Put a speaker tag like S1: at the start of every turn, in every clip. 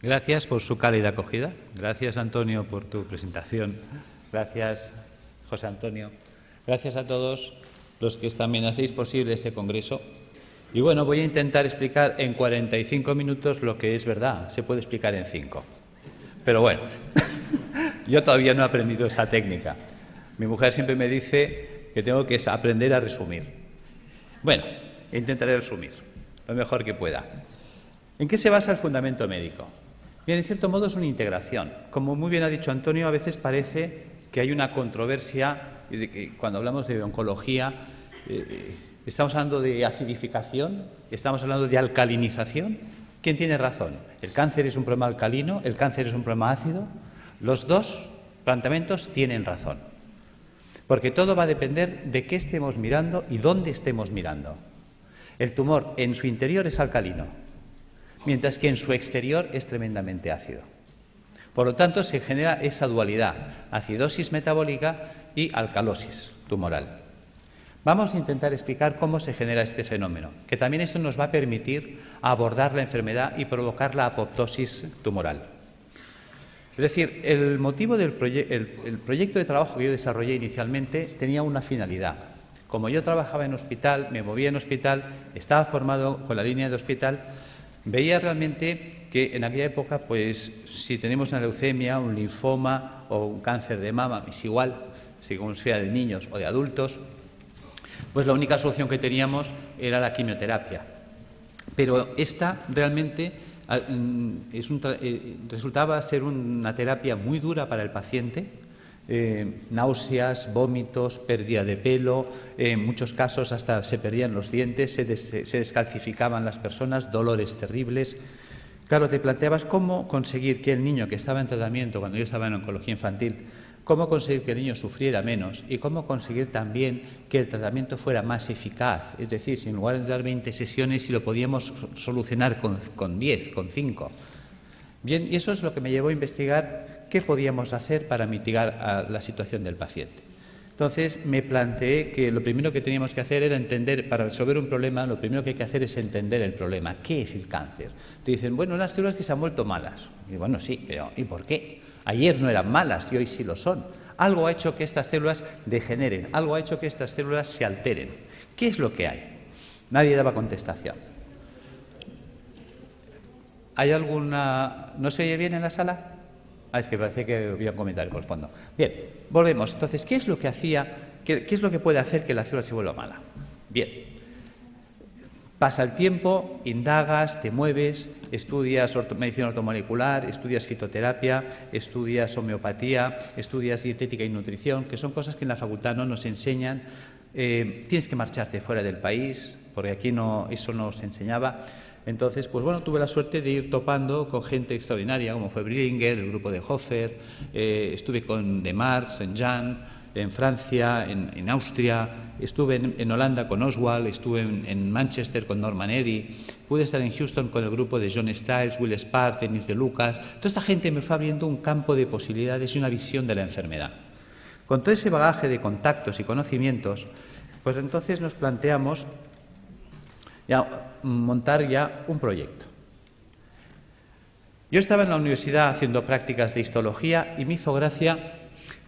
S1: Gracias por su cálida acogida. Gracias, Antonio, por tu presentación. Gracias, José Antonio. Gracias a todos los que también hacéis posible este congreso. Y bueno, voy a intentar explicar en 45 minutos lo que es verdad. Se puede explicar en 5. Pero bueno, yo todavía no he aprendido esa técnica. Mi mujer siempre me dice que tengo que aprender a resumir. Bueno, intentaré resumir lo mejor que pueda. ¿En qué se basa el fundamento médico? Bien, en cierto modo es una integración. Como muy bien ha dicho Antonio, a veces parece que hay una controversia cuando hablamos de oncología. ¿Estamos hablando de acidificación? ¿Estamos hablando de alcalinización? ¿Quién tiene razón? ¿El cáncer es un problema alcalino? ¿El cáncer es un problema ácido? Los dos planteamientos tienen razón. Porque todo va a depender de qué estemos mirando y dónde estemos mirando. El tumor en su interior es alcalino, mientras que en su exterior es tremendamente ácido. Por lo tanto, se genera esa dualidad, acidosis metabólica y alcalosis tumoral. Vamos a intentar explicar cómo se genera este fenómeno, que también esto nos va a permitir abordar la enfermedad y provocar la apoptosis tumoral. Es decir, el motivo del proyecto de trabajo que yo desarrollé inicialmente tenía una finalidad. Como yo trabajaba en hospital, me movía en hospital, estaba formado con la línea de hospital, veía realmente que en aquella época, pues, si tenemos una leucemia, un linfoma o un cáncer de mama, es igual, según sea de niños o de adultos, pues la única solución que teníamos era la quimioterapia. Pero esta realmente resultaba ser una terapia muy dura para el paciente, náuseas, vómitos, pérdida de pelo, en muchos casos hasta se perdían los dientes, se descalcificaban las personas, dolores terribles. Claro, te planteabas cómo conseguir que el niño que estaba en tratamiento, cuando yo estaba en oncología infantil, cómo conseguir que el niño sufriera menos y cómo conseguir también que el tratamiento fuera más eficaz. Es decir, si en lugar de dar 20 sesiones, si lo podíamos solucionar con 10, con 5. Bien, y eso es lo que me llevó a investigar qué podíamos hacer para mitigar la situación del paciente. Entonces me planteé que lo primero que teníamos que hacer era entender, para resolver un problema, lo primero que hay que hacer es entender el problema. ¿Qué es el cáncer? Te dicen, bueno, unas células que se han vuelto malas. Y bueno, sí, pero ¿y por qué? Ayer no eran malas y hoy sí lo son. Algo ha hecho que estas células degeneren, algo ha hecho que estas células se alteren. ¿Qué es lo que hay? Nadie daba contestación. ¿Hay alguna...? ¿No se oye bien en la sala? Es que parece que había un comentario por el fondo. Bien, volvemos. Entonces, ¿qué es lo que qué es lo que puede hacer que la célula se vuelva mala? Bien. Pasa el tiempo, indagas, te mueves, estudias medicina ortomolecular, estudias fitoterapia, estudias homeopatía, estudias dietética y nutrición, que son cosas que en la facultad no nos enseñan. Tienes que marcharte fuera del país, porque aquí eso no se enseñaba. Entonces, pues bueno, tuve la suerte de ir topando con gente extraordinaria, como fue Brillinger, el grupo de Hofer, estuve con Demars, en Jan, en Francia, en Austria, estuve en Holanda con Oswald, estuve en Manchester con Norman Eddy, pude estar en Houston con el grupo de John Stiles, Will Spark, Denis de Lucas. Toda esta gente me fue abriendo un campo de posibilidades y una visión de la enfermedad. Con todo ese bagaje de contactos y conocimientos, pues entonces nos planteamos montar ya un proyecto. Yo estaba en la universidad haciendo prácticas de histología y me hizo gracia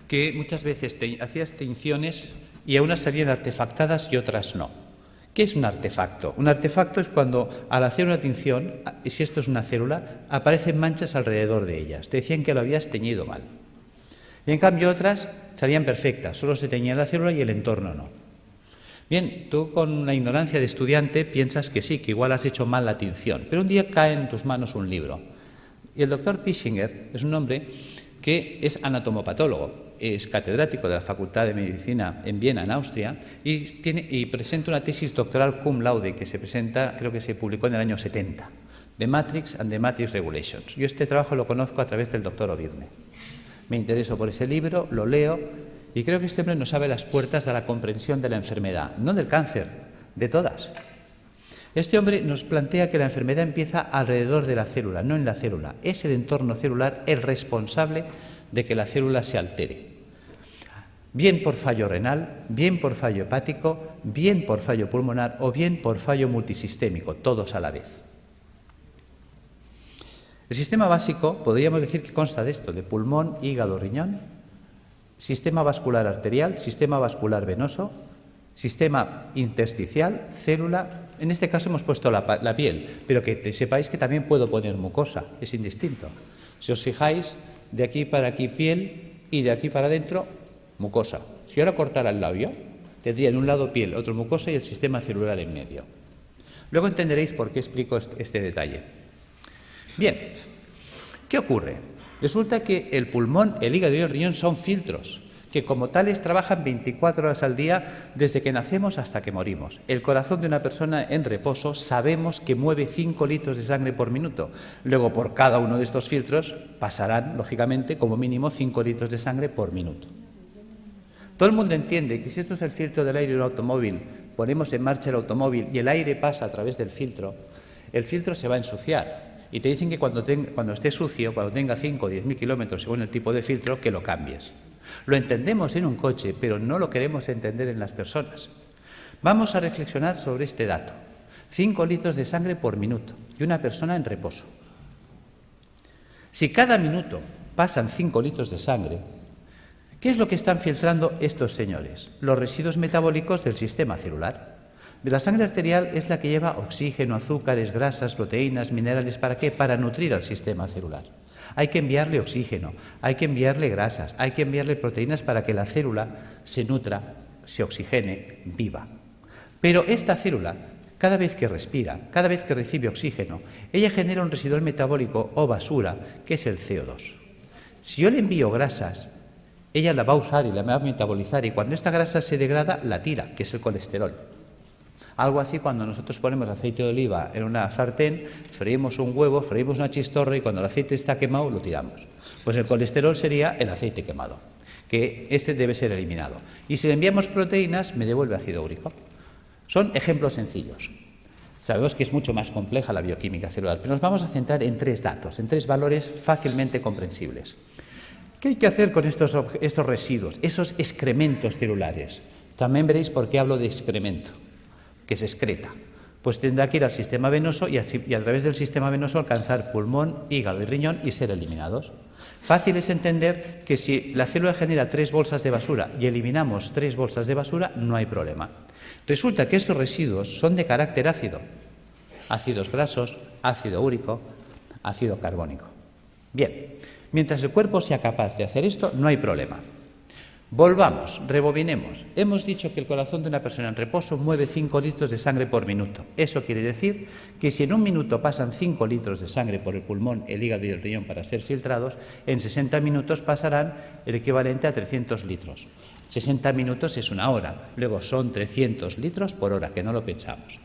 S1: que muchas veces hacía extinciones y unas salían artefactadas y otras no. ¿Qué es un artefacto? Un artefacto es cuando al hacer una tinción, y si esto es una célula, aparecen manchas alrededor de ellas. Te decían que lo habías teñido mal. Y en cambio otras salían perfectas, solo se teñía la célula y el entorno no. Bien, tú con la ignorancia de estudiante piensas que sí, que igual has hecho mal la tinción, pero un día cae en tus manos un libro. Y el doctor Pischinger es un hombre que es anatomopatólogo, es catedrático de la Facultad de Medicina en Viena, en Austria, y presenta una tesis doctoral cum laude que se presenta, creo que se publicó en el año 70, The Matrix and the Matrix Regulations. Yo este trabajo lo conozco a través del doctor Ovirne. Me intereso por ese libro, lo leo, y creo que este hombre nos abre las puertas a la comprensión de la enfermedad, no del cáncer, de todas. Este hombre nos plantea que la enfermedad empieza alrededor de la célula, no en la célula. Es el entorno celular el responsable de que la célula se altere. Bien por fallo renal, bien por fallo hepático, bien por fallo pulmonar o bien por fallo multisistémico, todos a la vez. El sistema básico podríamos decir que consta de esto, de pulmón, hígado, riñón, sistema vascular arterial, sistema vascular venoso, sistema intersticial, célula. En este caso hemos puesto la piel, pero que sepáis que también puedo poner mucosa, es indistinto. Si os fijáis, de aquí para aquí piel y de aquí para adentro mucosa. Si ahora cortara el labio, tendría en un lado piel, otro mucosa y el sistema celular en medio. Luego entenderéis por qué explico este detalle. Bien, ¿qué ocurre? Resulta que el pulmón, el hígado y el riñón son filtros que como tales trabajan 24 horas al día desde que nacemos hasta que morimos. El corazón de una persona en reposo sabemos que mueve 5 litros de sangre por minuto. Luego, por cada uno de estos filtros pasarán, lógicamente, como mínimo 5 litros de sangre por minuto. Todo el mundo entiende que si esto es el filtro del aire de un automóvil, ponemos en marcha el automóvil y el aire pasa a través del filtro, el filtro se va a ensuciar. Y te dicen que cuando esté sucio, cuando tenga 5 o 10.000 kilómetros según el tipo de filtro, que lo cambies. Lo entendemos en un coche, pero no lo queremos entender en las personas. Vamos a reflexionar sobre este dato. 5 litros de sangre por minuto y una persona en reposo. Si cada minuto pasan 5 litros de sangre, ¿qué es lo que están filtrando estos señores? Los residuos metabólicos del sistema celular. De la sangre arterial es la que lleva oxígeno, azúcares, grasas, proteínas, minerales. ¿Para qué? Para nutrir al sistema celular. Hay que enviarle oxígeno, hay que enviarle grasas, hay que enviarle proteínas para que la célula se nutra, se oxigene, viva. Pero esta célula, cada vez que respira, cada vez que recibe oxígeno, ella genera un residual metabólico o basura, que es el CO2. Si yo le envío grasas, ella la va a usar y la va a metabolizar, y cuando esta grasa se degrada, la tira, que es el colesterol. Algo así cuando nosotros ponemos aceite de oliva en una sartén, freímos un huevo, freímos una chistorra y cuando el aceite está quemado lo tiramos. Pues el colesterol sería el aceite quemado, que este debe ser eliminado. Y si le enviamos proteínas, me devuelve ácido úrico. Son ejemplos sencillos. Sabemos que es mucho más compleja la bioquímica celular, pero nos vamos a centrar en 3 datos, en 3 valores fácilmente comprensibles. ¿Qué hay que hacer con estos residuos, esos excrementos celulares? También veréis por qué hablo de excremento, que se excreta. Pues tendrá que ir al sistema venoso y a través del sistema venoso alcanzar pulmón, hígado y riñón y ser eliminados. Fácil es entender que si la célula genera 3 bolsas de basura y eliminamos 3 bolsas de basura, no hay problema. Resulta que estos residuos son de carácter ácido. Ácidos grasos, ácido úrico, ácido carbónico. Bien, mientras el cuerpo sea capaz de hacer esto, no hay problema. Volvamos, rebobinemos. Hemos dicho que el corazón de una persona en reposo mueve 5 litros de sangre por minuto. Eso quiere decir que si en un minuto pasan 5 litros de sangre por el pulmón, el hígado y el riñón para ser filtrados, en 60 minutos pasarán el equivalente a 300 litros. 60 minutos es una hora, luego son 300 litros por hora, que no lo pensamos.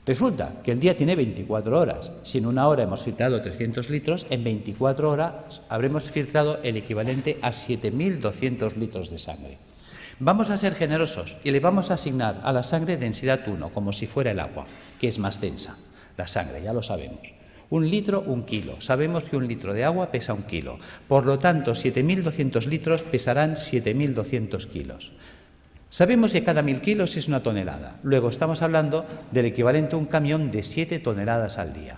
S1: Resulta que el día tiene 24 horas. Si en una hora hemos filtrado 300 litros, en 24 horas habremos filtrado el equivalente a 7.200 litros de sangre. Vamos a ser generosos y le vamos a asignar a la sangre densidad 1, como si fuera el agua, que es más densa. La sangre, ya lo sabemos. 1 litro, 1 kilo. Sabemos que 1 litro de agua pesa 1 kilo. Por lo tanto, 7.200 litros pesarán 7.200 kilos. Sabemos que cada 1.000 kilos es una tonelada. Luego estamos hablando del equivalente a un camión de 7 toneladas al día.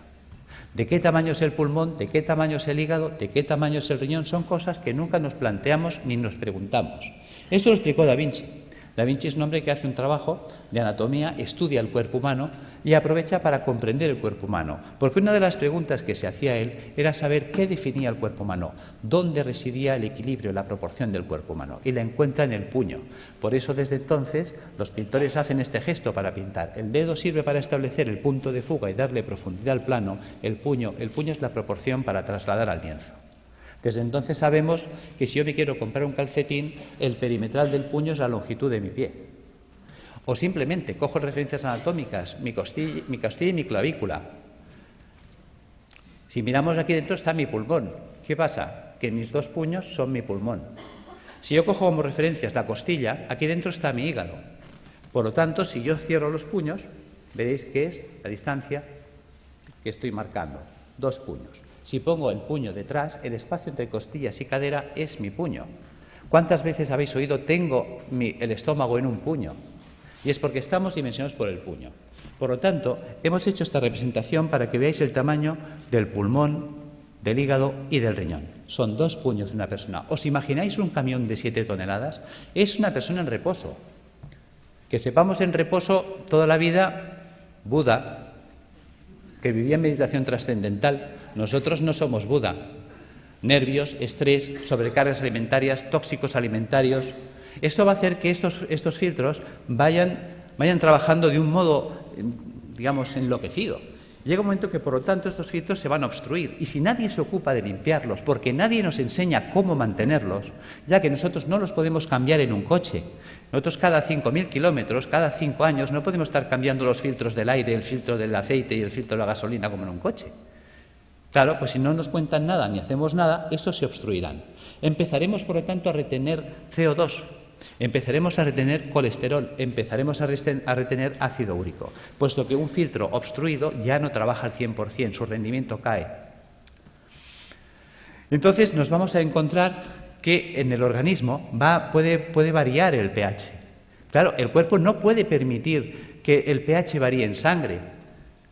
S1: ¿De qué tamaño es el pulmón? ¿De qué tamaño es el hígado? ¿De qué tamaño es el riñón? Son cosas que nunca nos planteamos ni nos preguntamos. Esto lo explicó Da Vinci. Da Vinci es un hombre que hace un trabajo de anatomía, estudia el cuerpo humano y aprovecha para comprender el cuerpo humano. Porque una de las preguntas que se hacía él era saber qué definía el cuerpo humano, dónde residía el equilibrio, la proporción del cuerpo humano. Y la encuentra en el puño. Por eso desde entonces los pintores hacen este gesto para pintar. El dedo sirve para establecer el punto de fuga y darle profundidad al plano. El puño es la proporción para trasladar al lienzo. Desde entonces sabemos que si yo me quiero comprar un calcetín, el perimetral del puño es la longitud de mi pie. O simplemente cojo referencias anatómicas, mi costilla y mi clavícula. Si miramos aquí dentro está mi pulmón. ¿Qué pasa? Que mis 2 puños son mi pulmón. Si yo cojo como referencias la costilla, aquí dentro está mi hígado. Por lo tanto, si yo cierro los puños, veréis que es la distancia que estoy marcando, 2 puños. Si pongo el puño detrás, el espacio entre costillas y cadera es mi puño. ¿Cuántas veces habéis oído tengo el estómago en un puño? Y es porque estamos dimensionados por el puño. Por lo tanto, hemos hecho esta representación para que veáis el tamaño del pulmón, del hígado y del riñón. Son 2 puños de una persona. ¿Os imagináis un camión de 7 toneladas? Es una persona en reposo. Que sepamos, en reposo toda la vida, Buda, que vivía en meditación trascendental. Nosotros no somos Buda. Nervios, estrés, sobrecargas alimentarias, tóxicos alimentarios. Esto va a hacer que estos filtros vayan trabajando de un modo, digamos, enloquecido. Llega un momento que, por lo tanto, estos filtros se van a obstruir. Y si nadie se ocupa de limpiarlos, porque nadie nos enseña cómo mantenerlos, ya que nosotros no los podemos cambiar en un coche. Nosotros cada 5.000 kilómetros, cada 5 años, no podemos estar cambiando los filtros del aire, el filtro del aceite y el filtro de la gasolina como en un coche. Claro, pues si no nos cuentan nada ni hacemos nada, estos se obstruirán. Empezaremos, por lo tanto, a retener CO2. Empezaremos a retener colesterol, empezaremos a retener ácido úrico, puesto que un filtro obstruido ya no trabaja al 100%, su rendimiento cae. Entonces nos vamos a encontrar que en el organismo puede variar el pH. Claro, el cuerpo no puede permitir que el pH varíe en sangre.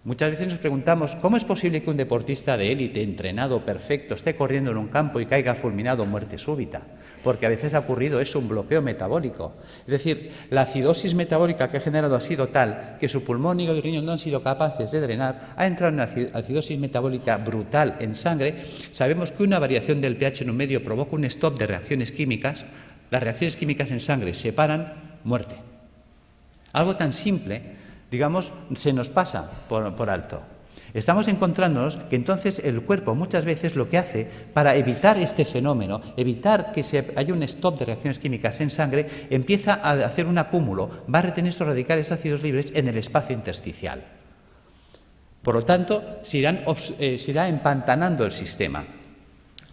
S1: Muchas veces nos preguntamos, ¿cómo es posible que un deportista de élite, entrenado, perfecto, esté corriendo en un campo y caiga fulminado muerte súbita? Porque a veces ha ocurrido eso, un bloqueo metabólico. Es decir, la acidosis metabólica que ha generado ha sido tal que su pulmón, hígado y riñón no han sido capaces de drenar, ha entrado en una acidosis metabólica brutal en sangre. Sabemos que una variación del pH en un medio provoca un stop de reacciones químicas. Las reacciones químicas en sangre se paran, muerte. Algo tan simple, digamos, se nos pasa por alto. Estamos encontrándonos que entonces el cuerpo muchas veces lo que hace para evitar este fenómeno, evitar que haya un stop de reacciones químicas en sangre, empieza a hacer un acúmulo, va a retener estos radicales ácidos libres en el espacio intersticial. Por lo tanto, se irá empantanando el sistema.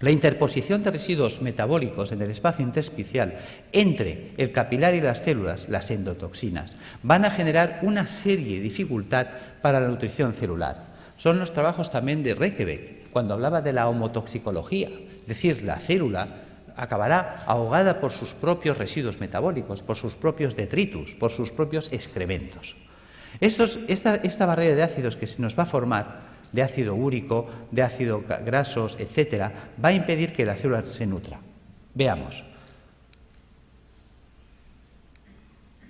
S1: La interposición de residuos metabólicos en el espacio intersticial entre el capilar y las células, las endotoxinas, van a generar una serie de dificultad para la nutrición celular. Son los trabajos también de Reykjavik, cuando hablaba de la homotoxicología, es decir, la célula acabará ahogada por sus propios residuos metabólicos, por sus propios detritus, por sus propios excrementos. Esta barrera de ácidos que se nos va a formar, de ácido úrico, de ácidos grasos, etcétera, va a impedir que la célula se nutra. Veamos.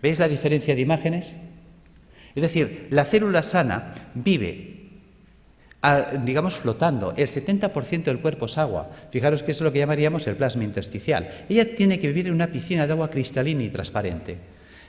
S1: ¿Veis la diferencia de imágenes? Es decir, la célula sana vive, digamos, flotando. El 70% del cuerpo es agua. Fijaros que eso es lo que llamaríamos el plasma intersticial. Ella tiene que vivir en una piscina de agua cristalina y transparente.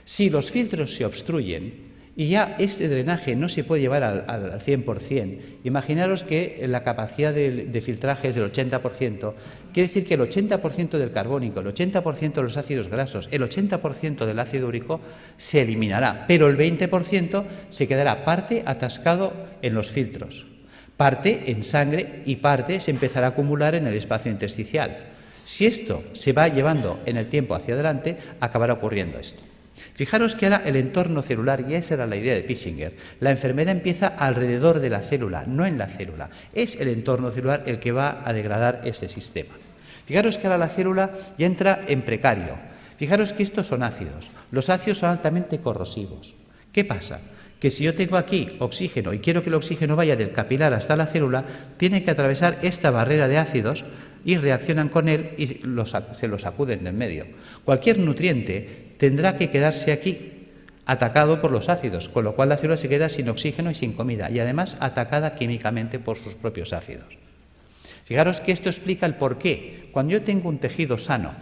S1: Si los filtros se obstruyen, y ya este drenaje no se puede llevar al 100%. Imaginaros que la capacidad de filtraje es del 80%. Quiere decir que el 80% del carbónico, el 80% de los ácidos grasos, el 80% del ácido úrico se eliminará, pero el 20% se quedará parte atascado en los filtros, parte en sangre y parte se empezará a acumular en el espacio intersticial. Si esto se va llevando en el tiempo hacia adelante, acabará ocurriendo esto. Fijaros que ahora el entorno celular, y esa era la idea de Pischinger, la enfermedad empieza alrededor de la célula, no en la célula. Es el entorno celular el que va a degradar ese sistema. Fijaros que ahora la célula ya entra en precario. Fijaros que estos son ácidos. Los ácidos son altamente corrosivos. ¿Qué pasa? Que si yo tengo aquí oxígeno y quiero que el oxígeno vaya del capilar hasta la célula, tiene que atravesar esta barrera de ácidos y reaccionan con él y se los sacuden del medio. Cualquier nutriente tendrá que quedarse aquí, atacado por los ácidos, con lo cual la célula se queda sin oxígeno y sin comida, y además atacada químicamente por sus propios ácidos. Fijaros que esto explica el por qué. Cuando yo tengo un tejido sano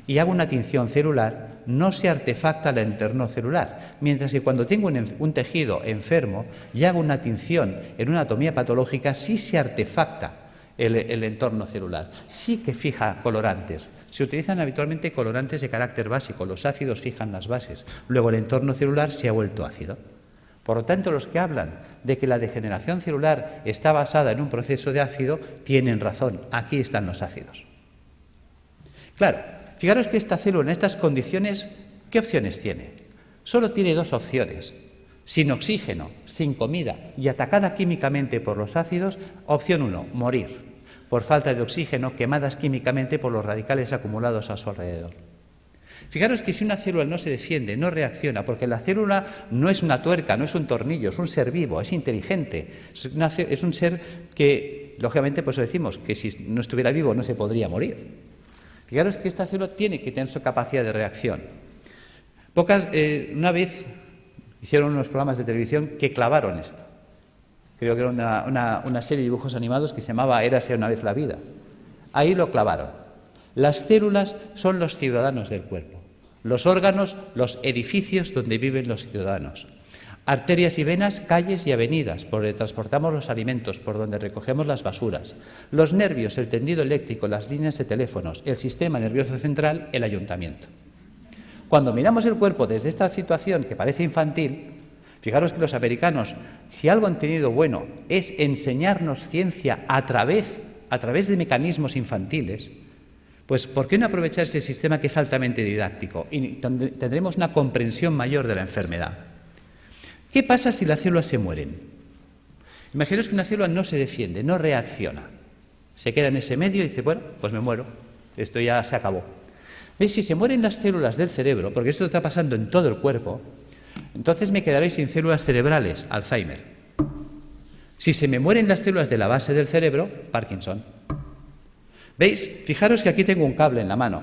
S1: y hago una tinción celular, no se artefacta el entorno celular, mientras que cuando tengo un tejido enfermo y hago una tinción en una anatomía patológica, sí se artefacta el entorno celular, sí que fija colorantes. Se utilizan habitualmente colorantes de carácter básico, los ácidos fijan las bases, luego el entorno celular se ha vuelto ácido. Por lo tanto, los que hablan de que la degeneración celular está basada en un proceso de ácido, tienen razón, aquí están los ácidos. Claro, fijaros que esta célula en estas condiciones, ¿qué opciones tiene? Solo tiene 2 opciones. Sin oxígeno, sin comida y atacada químicamente por los ácidos, opción 1, morir. Por falta de oxígeno, quemadas químicamente por los radicales acumulados a su alrededor. Fijaros que si una célula no se defiende, no reacciona, porque la célula no es una tuerca, no es un tornillo, es un ser vivo, es inteligente, es un ser que lógicamente, por eso decimos que si no estuviera vivo no se podría morir. Fijaros que esta célula tiene que tener su capacidad de reacción. Una vez hicieron unos programas de televisión que clavaron esto. Creo que era una serie de dibujos animados que se llamaba Érase una vez la vida. Ahí lo clavaron. Las células son los ciudadanos del cuerpo. Los órganos, los edificios donde viven los ciudadanos. Arterias y venas, calles y avenidas, por donde transportamos los alimentos, por donde recogemos las basuras. Los nervios, el tendido eléctrico, las líneas de teléfonos, el sistema nervioso central, el ayuntamiento. Cuando miramos el cuerpo desde esta situación que parece infantil, fijaros que los americanos, si algo han tenido bueno, es enseñarnos ciencia a través de mecanismos infantiles, pues ¿por qué no aprovechar ese sistema que es altamente didáctico? Y tendremos una comprensión mayor de la enfermedad. ¿Qué pasa si las células se mueren? Imaginaos que una célula no se defiende, no reacciona. Se queda en ese medio y dice, bueno, pues me muero, esto ya se acabó. ¿Veis? Si se mueren las células del cerebro, porque esto está pasando en todo el cuerpo, entonces me quedaré sin células cerebrales, Alzheimer. Si se me mueren las células de la base del cerebro, Parkinson. ¿Veis? Fijaros que aquí tengo un cable en la mano.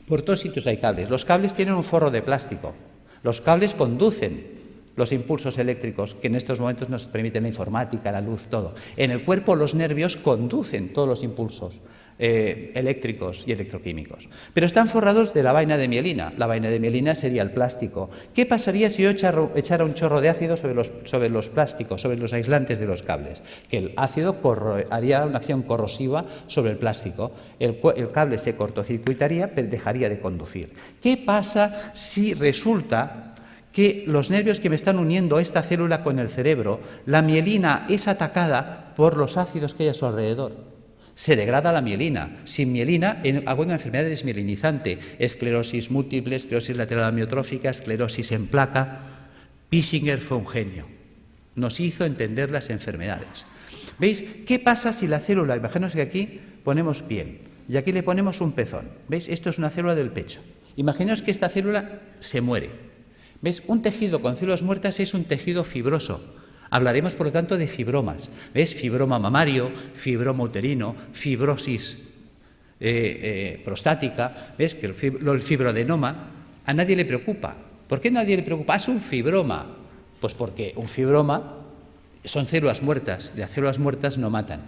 S1: Por todos sitios hay cables. Los cables tienen un forro de plástico. Los cables conducen los impulsos eléctricos que en estos momentos nos permiten la informática, la luz, todo. En el cuerpo los nervios conducen todos los impulsos eléctricos y electroquímicos. Pero están forrados de la vaina de mielina. La vaina de mielina sería el plástico. ¿Qué pasaría si yo echara un chorro de ácido sobre los plásticos, sobre los aislantes de los cables? Que el ácido haría una acción corrosiva sobre el plástico. El cable se cortocircuitaría, pero dejaría de conducir. ¿Qué pasa si resulta que los nervios que me están uniendo esta célula con el cerebro, la mielina es atacada por los ácidos que hay a su alrededor? Se degrada la mielina. Sin mielina hago una enfermedad desmielinizante, esclerosis múltiple, esclerosis lateral amiotrófica, esclerosis en placa. Pissinger fue un genio. Nos hizo entender las enfermedades. ¿Veis? ¿Qué pasa si la célula, imaginaos que aquí ponemos piel y aquí le ponemos un pezón? ¿Veis? Esto es una célula del pecho. Imaginaos que esta célula se muere. ¿Veis? Un tejido con células muertas es un tejido fibroso. Hablaremos, por lo tanto, de fibromas. ¿Ves? Fibroma mamario, fibroma uterino, fibrosis prostática. ¿Ves? Que el fibroadenoma a nadie le preocupa. ¿Por qué a nadie le preocupa? Es un fibroma. Pues porque un fibroma son células muertas y las células muertas no matan.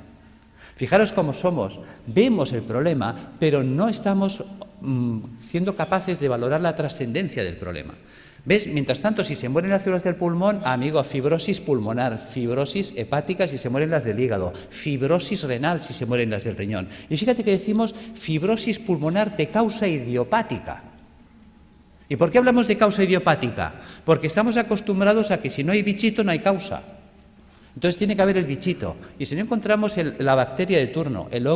S1: Fijaros cómo somos. Vemos el problema, pero no estamos siendo capaces de valorar la trascendencia del problema. ¿Ves? Mientras tanto, si se mueren las células del pulmón, amigo, fibrosis pulmonar, fibrosis hepática si se mueren las del hígado, fibrosis renal si se mueren las del riñón. Y fíjate que decimos fibrosis pulmonar de causa idiopática. ¿Y por qué hablamos de causa idiopática? Porque estamos acostumbrados a que si no hay bichito no hay causa. Entonces tiene que haber el bichito. Y si no encontramos la bacteria de turno, el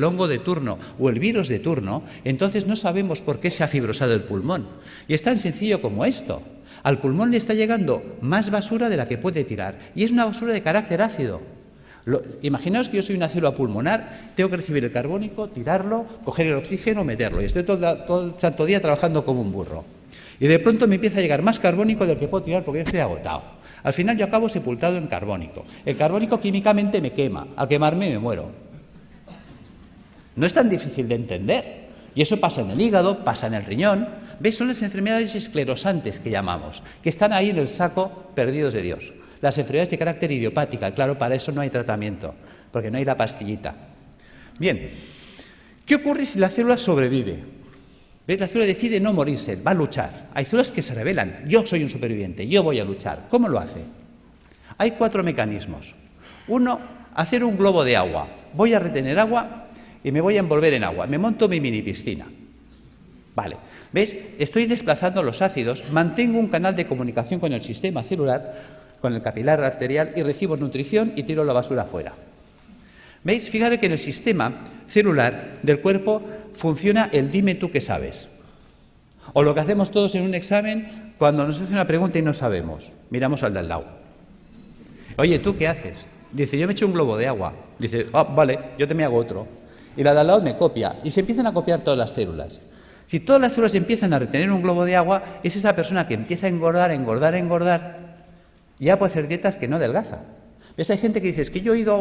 S1: hongo de turno o el virus de turno, entonces no sabemos por qué se ha fibrosado el pulmón. Y es tan sencillo como esto. Al pulmón le está llegando más basura de la que puede tirar. Y es una basura de carácter ácido. Imaginaos que yo soy una célula pulmonar, tengo que recibir el carbónico, tirarlo, coger el oxígeno, meterlo. Y estoy todo el santo día trabajando como un burro. Y de pronto me empieza a llegar más carbónico del que puedo tirar porque yo estoy agotado. Al final yo acabo sepultado en carbónico. El carbónico químicamente me quema. Al quemarme me muero. No es tan difícil de entender. Y eso pasa en el hígado, pasa en el riñón. ¿Ves? Son las enfermedades esclerosantes que llamamos, que están ahí en el saco perdidos de Dios. Las enfermedades de carácter idiopática, claro, para eso no hay tratamiento, porque no hay la pastillita. Bien, ¿qué ocurre si la célula sobrevive? ¿Ves? La célula decide no morirse, va a luchar. Hay células que se rebelan. Yo soy un superviviente, yo voy a luchar. ¿Cómo lo hace? Hay 4 mecanismos. Uno, hacer un globo de agua. Voy a retener agua y me voy a envolver en agua. Me monto mi mini piscina. Vale. ¿Ves? Estoy desplazando los ácidos, mantengo un canal de comunicación con el sistema celular, con el capilar arterial y recibo nutrición y tiro la basura fuera. ¿Veis? Fíjate que en el sistema celular del cuerpo funciona el dime tú qué sabes. O lo que hacemos todos en un examen cuando nos hace una pregunta y no sabemos. Miramos al de al lado. Oye, ¿tú qué haces? Dice, yo me echo un globo de agua. Dice, vale, yo te me hago otro. Y la de al lado me copia. Y se empiezan a copiar todas las células. Si todas las células empiezan a retener un globo de agua, es esa persona que empieza a engordar, engordar, engordar. Y ya puede hacer dietas que no adelgaza. ¿Ves? Hay gente que dice, es que yo he ido a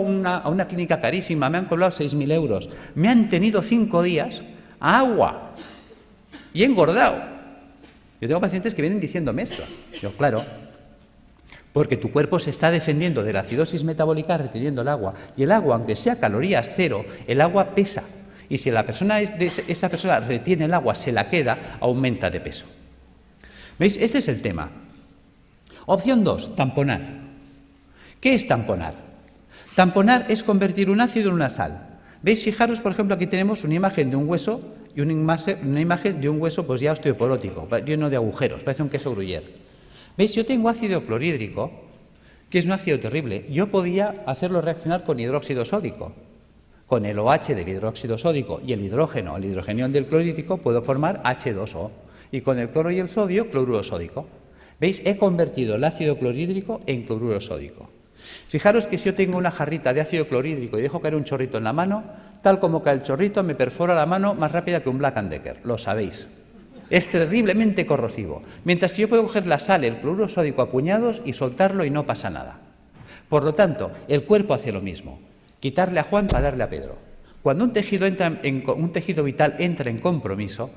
S1: una clínica carísima, me han cobrado 6.000 euros, me han tenido 5 días a agua y he engordado. Yo tengo pacientes que vienen diciéndome esto. Yo, claro, porque tu cuerpo se está defendiendo de la acidosis metabólica reteniendo el agua. Y el agua, aunque sea calorías cero, el agua pesa. Y si esa persona retiene el agua, se la queda, aumenta de peso. ¿Veis? Este es el tema. Opción 2, tamponar. ¿Qué es tamponar? Tamponar es convertir un ácido en una sal. ¿Veis? Fijaros, por ejemplo, aquí tenemos una imagen de un hueso y una imagen de un hueso pues ya osteoporótico, lleno de agujeros, parece un queso gruyère. ¿Veis? Yo tengo ácido clorhídrico, que es un ácido terrible. Yo podía hacerlo reaccionar con hidróxido sódico. Con el OH del hidróxido sódico y el hidrogenión del clorhídrico, puedo formar H2O. Y con el cloro y el sodio, cloruro sódico. ¿Veis? He convertido el ácido clorhídrico en cloruro sódico. Fijaros que si yo tengo una jarrita de ácido clorhídrico y dejo caer un chorrito en la mano, tal como cae el chorrito, me perfora la mano más rápida que un Black & Decker. Lo sabéis. Es terriblemente corrosivo. Mientras que yo puedo coger la sal, el cloruro sódico a puñados y soltarlo y no pasa nada. Por lo tanto, el cuerpo hace lo mismo. Quitarle a Juan para darle a Pedro. Cuando un tejido vital entra en compromiso,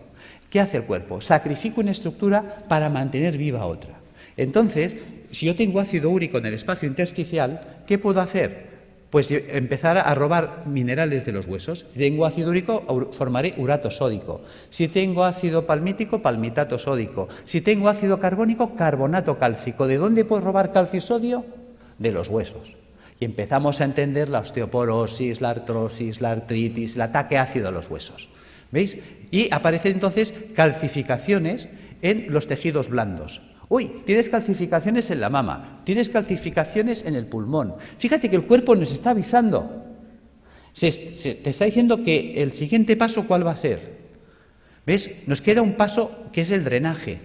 S1: ¿qué hace el cuerpo? Sacrifica una estructura para mantener viva otra. Entonces, si yo tengo ácido úrico en el espacio intersticial, ¿qué puedo hacer? Pues empezar a robar minerales de los huesos. Si tengo ácido úrico, formaré urato sódico. Si tengo ácido palmítico, palmitato sódico. Si tengo ácido carbónico, carbonato cálcico. ¿De dónde puedo robar calcio y sodio? De los huesos. Y empezamos a entender la osteoporosis, la artrosis, la artritis, el ataque ácido a los huesos. ¿Veis? Y aparecen entonces calcificaciones en los tejidos blandos. Uy, tienes calcificaciones en la mama, tienes calcificaciones en el pulmón. Fíjate que el cuerpo nos está avisando. Te está diciendo que el siguiente paso, ¿cuál va a ser? ¿Ves? Nos queda un paso que es el drenaje.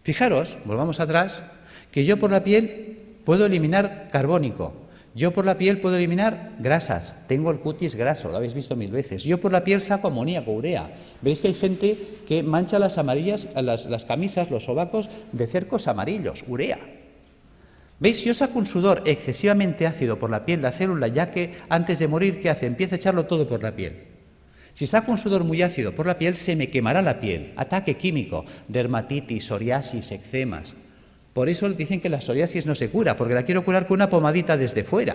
S1: Fijaros, volvamos atrás, que yo por la piel puedo eliminar carbónico. Yo por la piel puedo eliminar grasas, tengo el cutis graso, lo habéis visto 1000 veces. Yo por la piel saco amoníaco, urea. Veréis que hay gente que mancha las camisas, los sobacos de cercos amarillos, urea. ¿Veis? Si yo saco un sudor excesivamente ácido por la piel, la célula, ya que antes de morir, ¿qué hace? Empieza a echarlo todo por la piel. Si saco un sudor muy ácido por la piel, se me quemará la piel. Ataque químico, dermatitis, psoriasis, eczemas. Por eso dicen que la psoriasis no se cura, porque la quiero curar con una pomadita desde fuera,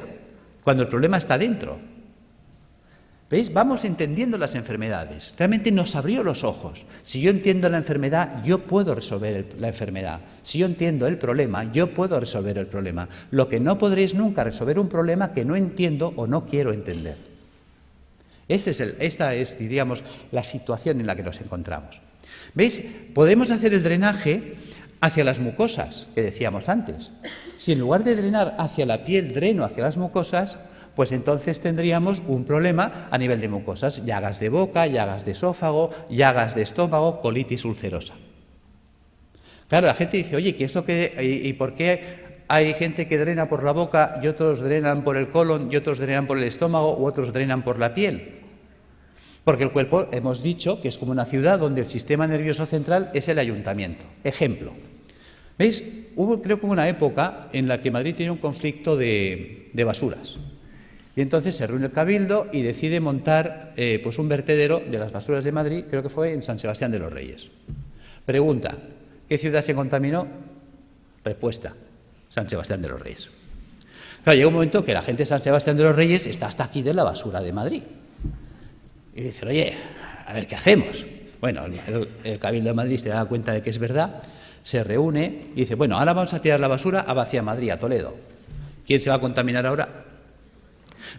S1: cuando el problema está dentro. ¿Veis? Vamos entendiendo las enfermedades. Realmente nos abrió los ojos. Si yo entiendo la enfermedad, yo puedo resolver la enfermedad. Si yo entiendo el problema, yo puedo resolver el problema. Lo que no podréis nunca resolver un problema que no entiendo o no quiero entender. Esta es, diríamos, la situación en la que nos encontramos. ¿Veis? Podemos hacer el drenaje hacia las mucosas, que decíamos antes. Si en lugar de drenar hacia la piel, dreno hacia las mucosas, pues entonces tendríamos un problema a nivel de mucosas, llagas de boca, llagas de esófago, llagas de estómago, colitis ulcerosa. Claro, la gente dice, oye, ¿qué es lo que y por qué hay gente que drena por la boca y otros drenan por el colon y otros drenan por el estómago u otros drenan por la piel? Porque el cuerpo, hemos dicho, que es como una ciudad donde el sistema nervioso central es el ayuntamiento. Ejemplo. ¿Veis? Creo que hubo una época en la que Madrid tenía un conflicto de basuras. Y entonces se reúne el Cabildo y decide montar pues un vertedero de las basuras de Madrid, creo que fue en San Sebastián de los Reyes. Pregunta, ¿qué ciudad se contaminó? Respuesta, San Sebastián de los Reyes. Claro, llega un momento que la gente de San Sebastián de los Reyes está hasta aquí de la basura de Madrid. Y dicen, oye, a ver, ¿qué hacemos? Bueno, el Cabildo de Madrid se da cuenta de que es verdad, se reúne y dice, bueno, ahora vamos a tirar la basura hacia Madrid, a Toledo. ¿Quién se va a contaminar ahora?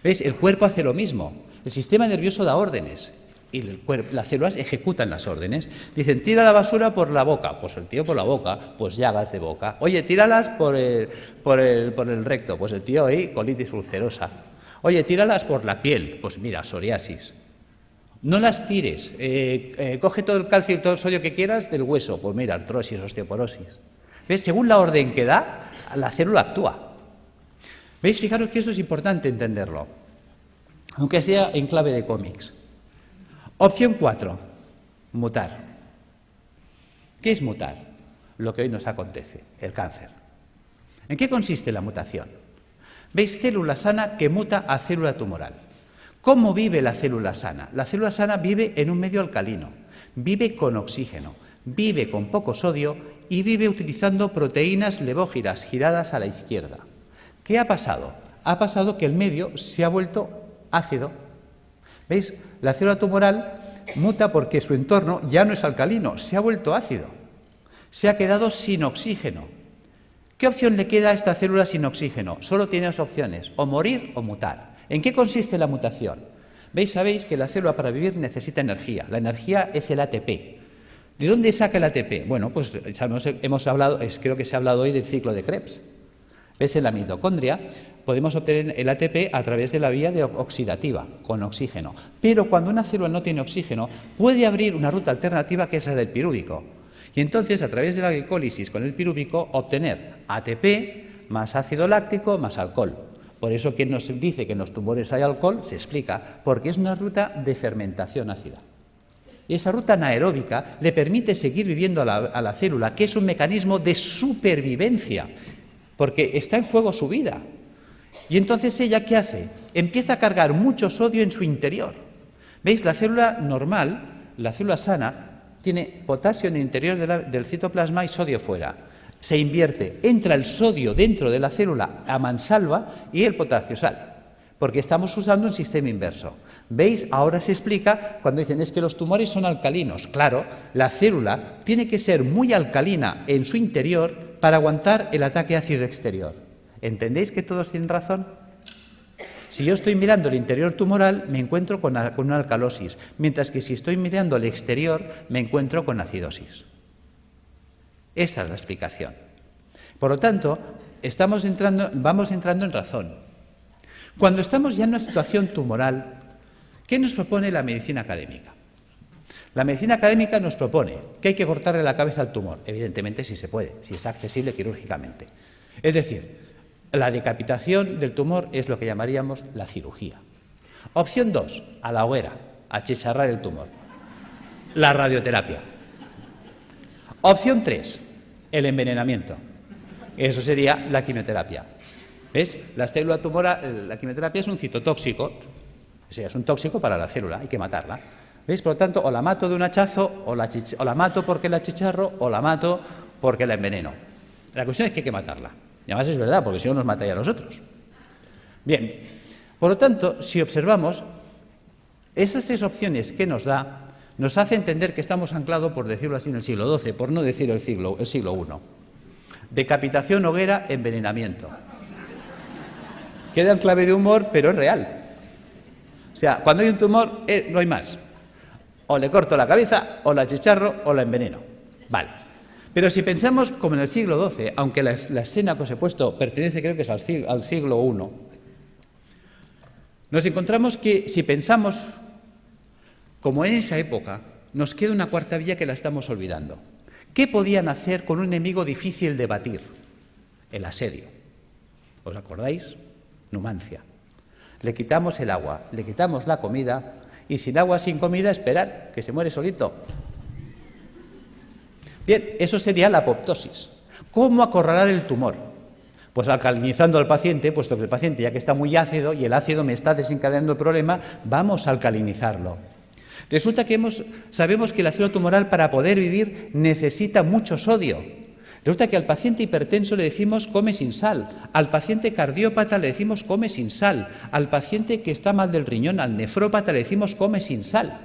S1: ¿Veis? El cuerpo hace lo mismo. El sistema nervioso da órdenes y las células ejecutan las órdenes. Dicen, tira la basura por la boca. Pues el tío por la boca, pues llagas de boca. Oye, tíralas por el recto. Pues el tío ahí, colitis ulcerosa. Oye, tíralas por la piel. Pues mira, psoriasis. No las tires. Coge todo el calcio y todo el sodio que quieras del hueso. Pues mira, artrosis, osteoporosis. ¿Ves? Según la orden que da, la célula actúa. ¿Veis? Fijaros que eso es importante entenderlo, aunque sea en clave de cómics. Opción 4, mutar. ¿Qué es mutar? Lo que hoy nos acontece, el cáncer. ¿En qué consiste la mutación? ¿Veis? Célula sana que muta a célula tumoral. ¿Cómo vive la célula sana? La célula sana vive en un medio alcalino, vive con oxígeno, vive con poco sodio y vive utilizando proteínas levógiras giradas a la izquierda. ¿Qué ha pasado? Ha pasado que el medio se ha vuelto ácido. ¿Veis? La célula tumoral muta porque su entorno ya no es alcalino, se ha vuelto ácido. Se ha quedado sin oxígeno. ¿Qué opción le queda a esta célula sin oxígeno? Solo tiene dos opciones, o morir o mutar. ¿En qué consiste la mutación? ¿Veis? Sabéis que la célula para vivir necesita energía. La energía es el ATP. ¿De dónde saca el ATP? Bueno, pues hemos hablado, creo que se ha hablado hoy del ciclo de Krebs. ¿Ves? En la mitocondria podemos obtener el ATP a través de la vía oxidativa, con oxígeno. Pero cuando una célula no tiene oxígeno, puede abrir una ruta alternativa que es la del pirúvico. Y entonces, a través de la glicólisis con el pirúvico, obtener ATP más ácido láctico más alcohol. Por eso, quien nos dice que en los tumores hay alcohol, se explica, porque es una ruta de fermentación ácida. Y esa ruta anaeróbica le permite seguir viviendo a la célula, que es un mecanismo de supervivencia, porque está en juego su vida. Y entonces, ¿ella qué hace? Empieza a cargar mucho sodio en su interior. ¿Veis? La célula normal, la célula sana, tiene potasio en el interior del citoplasma y sodio fuera. Se invierte, entra el sodio dentro de la célula a mansalva y el potasio sale, porque estamos usando un sistema inverso. ¿Veis? Ahora se explica cuando dicen es que los tumores son alcalinos. Claro, la célula tiene que ser muy alcalina en su interior para aguantar el ataque ácido exterior. ¿Entendéis que todos tienen razón? Si yo estoy mirando el interior tumoral, me encuentro con una alcalosis, mientras que si estoy mirando el exterior, me encuentro con acidosis. Esta es la explicación. Por lo tanto, vamos entrando en razón. Cuando estamos ya en una situación tumoral, ¿qué nos propone la medicina académica? La medicina académica nos propone que hay que cortarle la cabeza al tumor, evidentemente si se puede, si es accesible quirúrgicamente. Es decir, la decapitación del tumor es lo que llamaríamos la cirugía. Opción 2, a la hoguera, achicharrar el tumor. La radioterapia. Opción 3, el envenenamiento. Eso sería la quimioterapia. ¿Ves? La célula tumoral, la quimioterapia es un citotóxico, o sea, es un tóxico para la célula, hay que matarla. ¿Veis? Por lo tanto, o la mato de un hachazo, o la mato porque la achicharro, o la mato porque la enveneno. La cuestión es que hay que matarla. Y además es verdad, porque si no nos mataría a nosotros. Bien, por lo tanto, si observamos, esas 6 opciones que nos da, nos hace entender que estamos anclados, por decirlo así, en el siglo XII, por no decir el siglo I. Decapitación, hoguera, envenenamiento. Queda en clave de humor, pero es real. O sea, cuando hay un tumor, no hay más. O le corto la cabeza, o la achicharro, o la enveneno. Vale. Pero si pensamos como en el siglo XII, aunque la escena que os he puesto pertenece, creo que es al siglo I, nos encontramos que si pensamos como en esa época, nos queda una cuarta vía que la estamos olvidando. ¿Qué podían hacer con un enemigo difícil de batir? El asedio. ¿Os acordáis? Numancia. Le quitamos el agua, le quitamos la comida, y sin agua, sin comida, esperar, que se muere solito. Bien, eso sería la apoptosis. ¿Cómo acorralar el tumor? Pues alcalinizando al paciente, puesto que el paciente ya que está muy ácido y el ácido me está desencadenando el problema, vamos a alcalinizarlo. Resulta que sabemos que la célula tumoral para poder vivir necesita mucho sodio. Resulta que al paciente hipertenso le decimos come sin sal, al paciente cardiópata le decimos come sin sal, al paciente que está mal del riñón, al nefrópata le decimos come sin sal.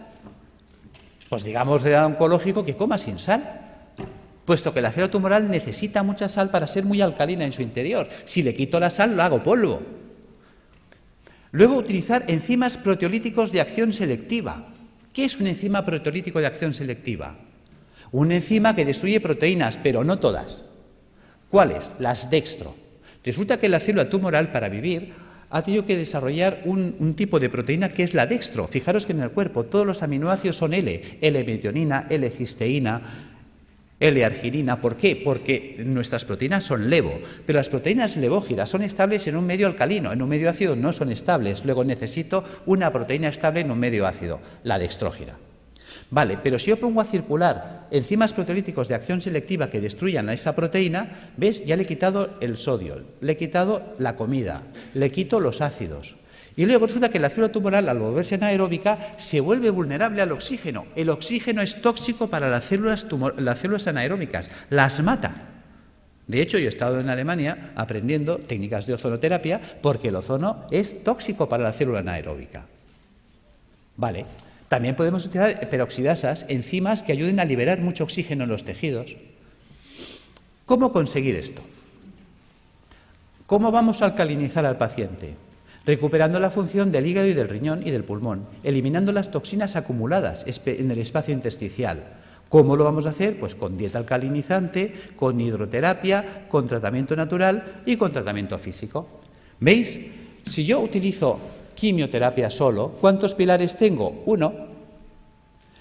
S1: Pues digamos al oncológico que coma sin sal, puesto que la célula tumoral necesita mucha sal para ser muy alcalina en su interior. Si le quito la sal, lo hago polvo. Luego, utilizar enzimas proteolíticos de acción selectiva. ¿Qué es un enzima proteolítico de acción selectiva? Una enzima que destruye proteínas, pero no todas. ¿Cuáles? Las dextro. Resulta que la célula tumoral, para vivir, ha tenido que desarrollar un tipo de proteína que es la dextro. Fijaros que en el cuerpo todos los aminoácidos son L-metionina, L-cisteína, L-arginina. ¿Por qué? Porque nuestras proteínas son levo, pero las proteínas levógiras son estables en un medio alcalino, en un medio ácido no son estables. Luego necesito una proteína estable en un medio ácido, la dextrógira. Vale, pero si yo pongo a circular enzimas proteolíticos de acción selectiva que destruyan a esa proteína, ¿ves? Ya le he quitado el sodio, le he quitado la comida, le quito los ácidos. Y luego resulta que la célula tumoral, al volverse anaeróbica, se vuelve vulnerable al oxígeno. El oxígeno es tóxico para las células anaeróbicas, las mata. De hecho, yo he estado en Alemania aprendiendo técnicas de ozonoterapia porque el ozono es tóxico para la célula anaeróbica. Vale. También podemos utilizar peroxidasas, enzimas que ayuden a liberar mucho oxígeno en los tejidos. ¿Cómo conseguir esto? ¿Cómo vamos a alcalinizar al paciente? Recuperando la función del hígado y del riñón y del pulmón, eliminando las toxinas acumuladas en el espacio intersticial. ¿Cómo lo vamos a hacer? Pues con dieta alcalinizante, con hidroterapia, con tratamiento natural y con tratamiento físico. ¿Veis? Si yo utilizo quimioterapia solo, ¿cuántos pilares tengo? 1.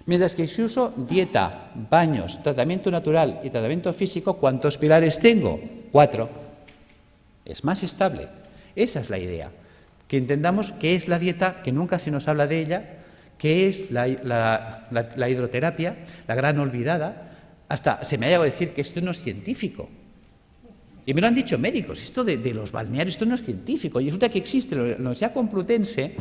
S1: Mientras que si uso dieta, baños, tratamiento natural y tratamiento físico, ¿cuántos pilares tengo? 4. Es más estable. Esa es la idea. Que entendamos qué es la dieta, que nunca se nos habla de ella, qué es la hidroterapia, la gran olvidada. Hasta se me ha llegado a decir que esto no es científico. Y me lo han dicho médicos, esto de los balnearios, esto no es científico. Y resulta que existe en la Universidad Complutense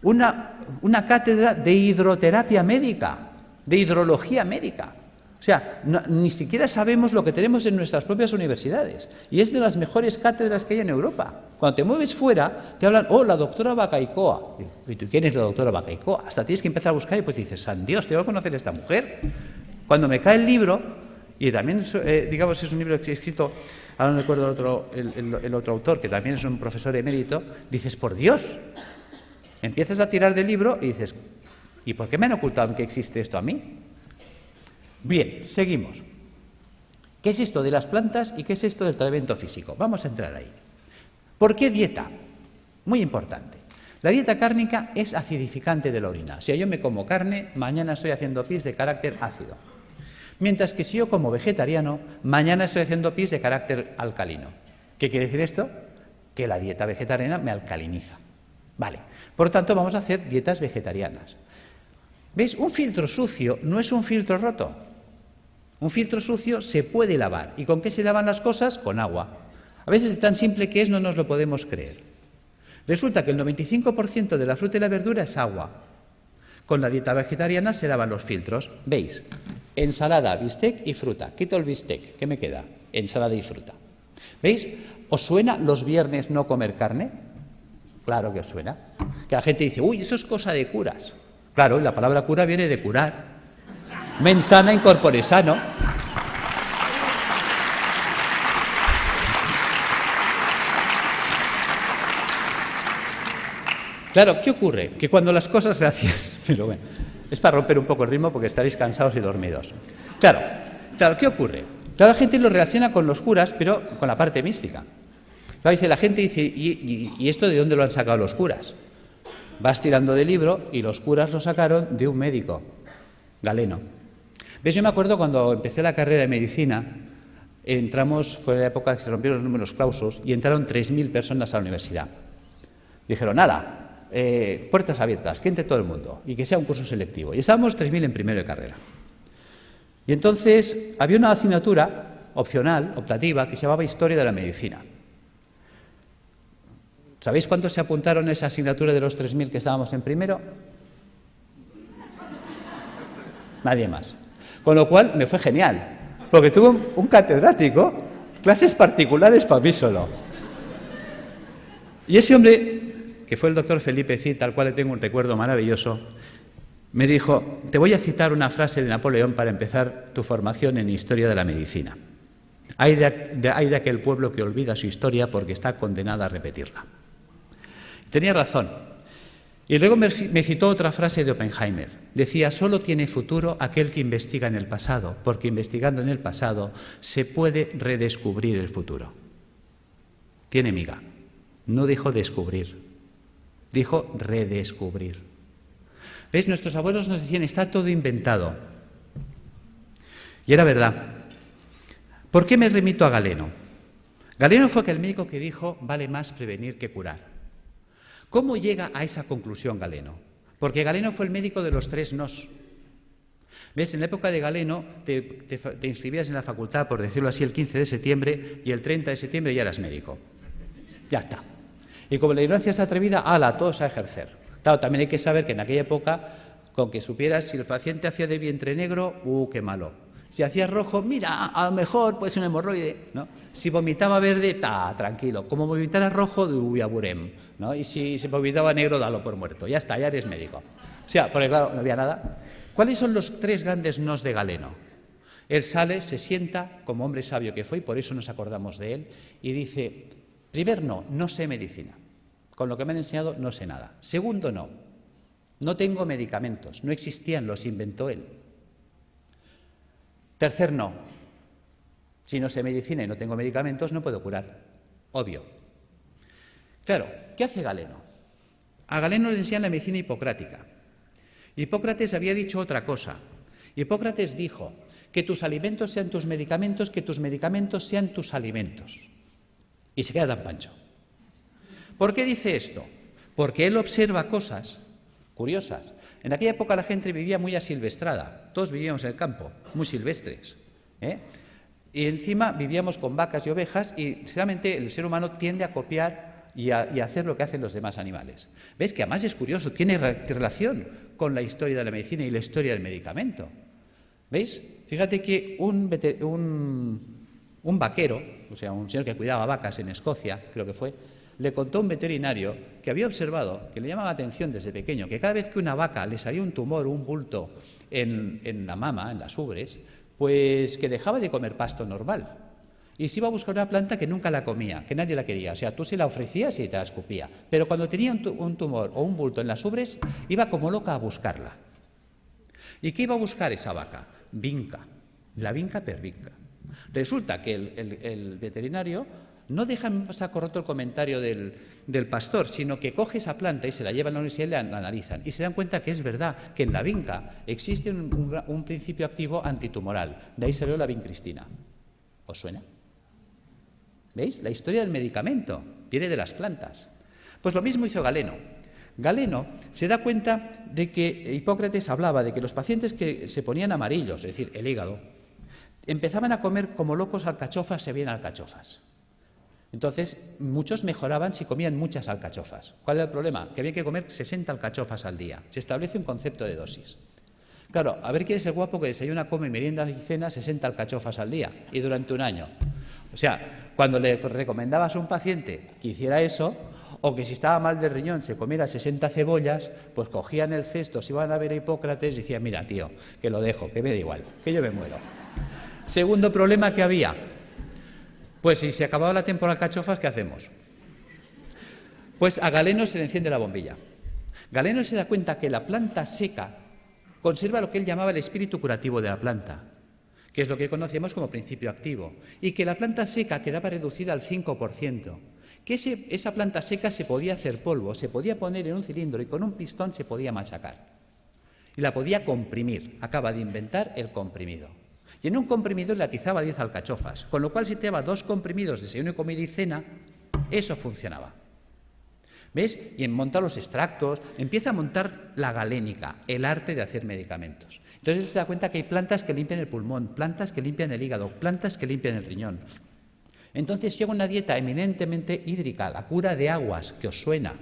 S1: una cátedra de hidroterapia médica, de hidrología médica. O sea, ni siquiera sabemos lo que tenemos en nuestras propias universidades. Y es de las mejores cátedras que hay en Europa. Cuando te mueves fuera, te hablan, oh, la doctora Bacaicoa. ¿Y tú quién es la doctora Bacaicoa? Hasta tienes que empezar a buscar y pues dices, ¡san Dios, tengo que conocer a esta mujer! Cuando me cae el libro... Y también, digamos, es un libro que he escrito, ahora no recuerdo el otro autor, que también es un profesor emérito, dices, por Dios, empiezas a tirar del libro y dices, ¿y por qué me han ocultado que existe esto a mí? Bien, seguimos. ¿Qué es esto de las plantas y qué es esto del tratamiento físico? Vamos a entrar ahí. ¿Por qué dieta? Muy importante. La dieta cárnica es acidificante de la orina. Si yo me como carne, mañana estoy haciendo pis de carácter ácido. Mientras que si yo como vegetariano, mañana estoy haciendo pis de carácter alcalino. ¿Qué quiere decir esto? Que la dieta vegetariana me alcaliniza. Vale. Por lo tanto, vamos a hacer dietas vegetarianas. ¿Veis? Un filtro sucio no es un filtro roto. Un filtro sucio se puede lavar. ¿Y con qué se lavan las cosas? Con agua. A veces, tan simple que es, no nos lo podemos creer. Resulta que el 95% de la fruta y la verdura es agua. Con la dieta vegetariana se lavan los filtros. ¿Veis? Ensalada, bistec y fruta. Quito el bistec. ¿Qué me queda? Ensalada y fruta. ¿Veis? ¿Os suena los viernes no comer carne? Claro que os suena. Que la gente dice, uy, eso es cosa de curas. Claro, y la palabra cura viene de curar. Mens sana in corpore sano. Claro, ¿qué ocurre? Que cuando las cosas, gracias, pero bueno, es para romper un poco el ritmo porque estaréis cansados y dormidos. Claro, ¿qué ocurre? Claro, la gente lo relaciona con los curas, pero con la parte mística. Claro, dice, la gente dice, ¿y esto de dónde lo han sacado los curas? Vas tirando del libro y los curas lo sacaron de un médico, Galeno. ¿Ves? Yo me acuerdo cuando empecé la carrera de medicina, fue la época que se rompieron los números clausus y entraron 3.000 personas a la universidad. Dijeron, nada. Puertas abiertas, que entre todo el mundo y que sea un curso selectivo. Y estábamos 3.000 en primero de carrera. Y entonces había una asignatura opcional, optativa, que se llamaba Historia de la Medicina. ¿Sabéis cuántos se apuntaron a esa asignatura de los 3.000 que estábamos en primero? Nadie más. Con lo cual me fue genial, porque tuve un catedrático, clases particulares para mí solo. Y ese hombre, que fue el doctor Felipe Cid, al cual le tengo un recuerdo maravilloso, me dijo, te voy a citar una frase de Napoleón para empezar tu formación en Historia de la Medicina. Hay de aquel pueblo que olvida su historia porque está condenado a repetirla. Tenía razón. Y luego me citó otra frase de Oppenheimer. Decía, solo tiene futuro aquel que investiga en el pasado, porque investigando en el pasado se puede redescubrir el futuro. Tiene miga. No dijo descubrir. Dijo redescubrir. ¿Veis? Nuestros abuelos nos decían, está todo inventado. Y era verdad. ¿Por qué me remito a Galeno? Galeno fue aquel médico que dijo, vale más prevenir que curar. ¿Cómo llega a esa conclusión Galeno? Porque Galeno fue el médico de los 3 nos. ¿Ves? En la época de Galeno te inscribías en la facultad, por decirlo así, el 15 de septiembre y el 30 de septiembre ya eras médico. Ya está. Y como la ignorancia es atrevida, ¡hala, todos a ejercer! Claro, también hay que saber que en aquella época, con que supieras si el paciente hacía de vientre negro, ¡qué malo! Si hacía rojo, mira, a lo mejor puede ser un hemorroide, ¿no? Si vomitaba verde, tranquilo. Como vomitara rojo, aburem, ¿no? Y si se vomitaba negro, dalo por muerto. Ya está, ya eres médico. O sea, porque claro, no había nada. ¿Cuáles son los 3 grandes nos de Galeno? Él sale, se sienta, como hombre sabio que fue, y por eso nos acordamos de él, y dice, primer no sé medicina. Con lo que me han enseñado no sé nada. Segundo no tengo medicamentos, no existían, los inventó él. Tercer si no sé medicina y no tengo medicamentos, no puedo curar. Obvio. Claro, ¿qué hace Galeno? A Galeno le enseñan la medicina hipocrática. Hipócrates había dicho otra cosa. Hipócrates dijo que tus alimentos sean tus medicamentos, que tus medicamentos sean tus alimentos. Y se queda tan pancho. ¿Por qué dice esto? Porque él observa cosas curiosas. En aquella época la gente vivía muy asilvestrada, todos vivíamos en el campo, muy silvestres, y encima vivíamos con vacas y ovejas y sinceramente el ser humano tiende a copiar y a hacer lo que hacen los demás animales. ¿Ves? Que además es curioso, tiene relación con la historia de la medicina y la historia del medicamento. ¿Veis? Fíjate que un vaquero, o sea, un señor que cuidaba vacas en Escocia, creo que fue, le contó a un veterinario que había observado, que le llamaba la atención desde pequeño, que cada vez que una vaca le salía un tumor o un bulto en la mama, en las ubres, pues que dejaba de comer pasto normal y se iba a buscar una planta que nunca la comía, que nadie la quería. O sea, tú se la ofrecías y te la escupía. Pero cuando tenía un tumor o un bulto en las ubres, iba como loca a buscarla. ¿Y qué iba a buscar esa vaca? Vinca, la vinca per vinca. Resulta que el veterinario no deja en saco roto el comentario del pastor, sino que coge esa planta y se la lleva a la universidad y la analizan. Y se dan cuenta que es verdad, que en la vinca existe un principio activo antitumoral. De ahí salió la vincristina. ¿Os suena? ¿Veis? La historia del medicamento viene de las plantas. Pues lo mismo hizo Galeno. Galeno se da cuenta de que Hipócrates hablaba de que los pacientes que se ponían amarillos, es decir, el hígado, empezaban a comer como locos alcachofas, se veían alcachofas. Entonces, muchos mejoraban si comían muchas alcachofas. ¿Cuál era el problema? Que había que comer 60 alcachofas al día. Se establece un concepto de dosis. Claro, a ver quién es el guapo que desayuna, come, merienda y cena 60 alcachofas al día y durante un año. O sea, cuando le recomendabas a un paciente que hiciera eso, o que si estaba mal de riñón se comiera 60 cebollas, pues cogían el cesto, se iban a ver a Hipócrates y decían, mira, tío, que lo dejo, que me da igual, que yo me muero. Segundo problema que había, pues si se acababa la temporada de alcachofas, ¿qué hacemos? Pues a Galeno se le enciende la bombilla. Galeno se da cuenta que la planta seca conserva lo que él llamaba el espíritu curativo de la planta, que es lo que conocemos como principio activo, y que la planta seca quedaba reducida al 5%, que esa planta seca se podía hacer polvo, se podía poner en un cilindro y con un pistón se podía machacar. Y la podía comprimir, acaba de inventar el comprimido. Y en un comprimidor le atizaba 10 alcachofas, con lo cual si te daba 2 comprimidos, desayuno, comida y cena, eso funcionaba. ¿Ves? Y en montar los extractos, empieza a montar la galénica, el arte de hacer medicamentos. Entonces él se da cuenta que hay plantas que limpian el pulmón, plantas que limpian el hígado, plantas que limpian el riñón. Entonces llega una dieta eminentemente hídrica, la cura de aguas, que os suena,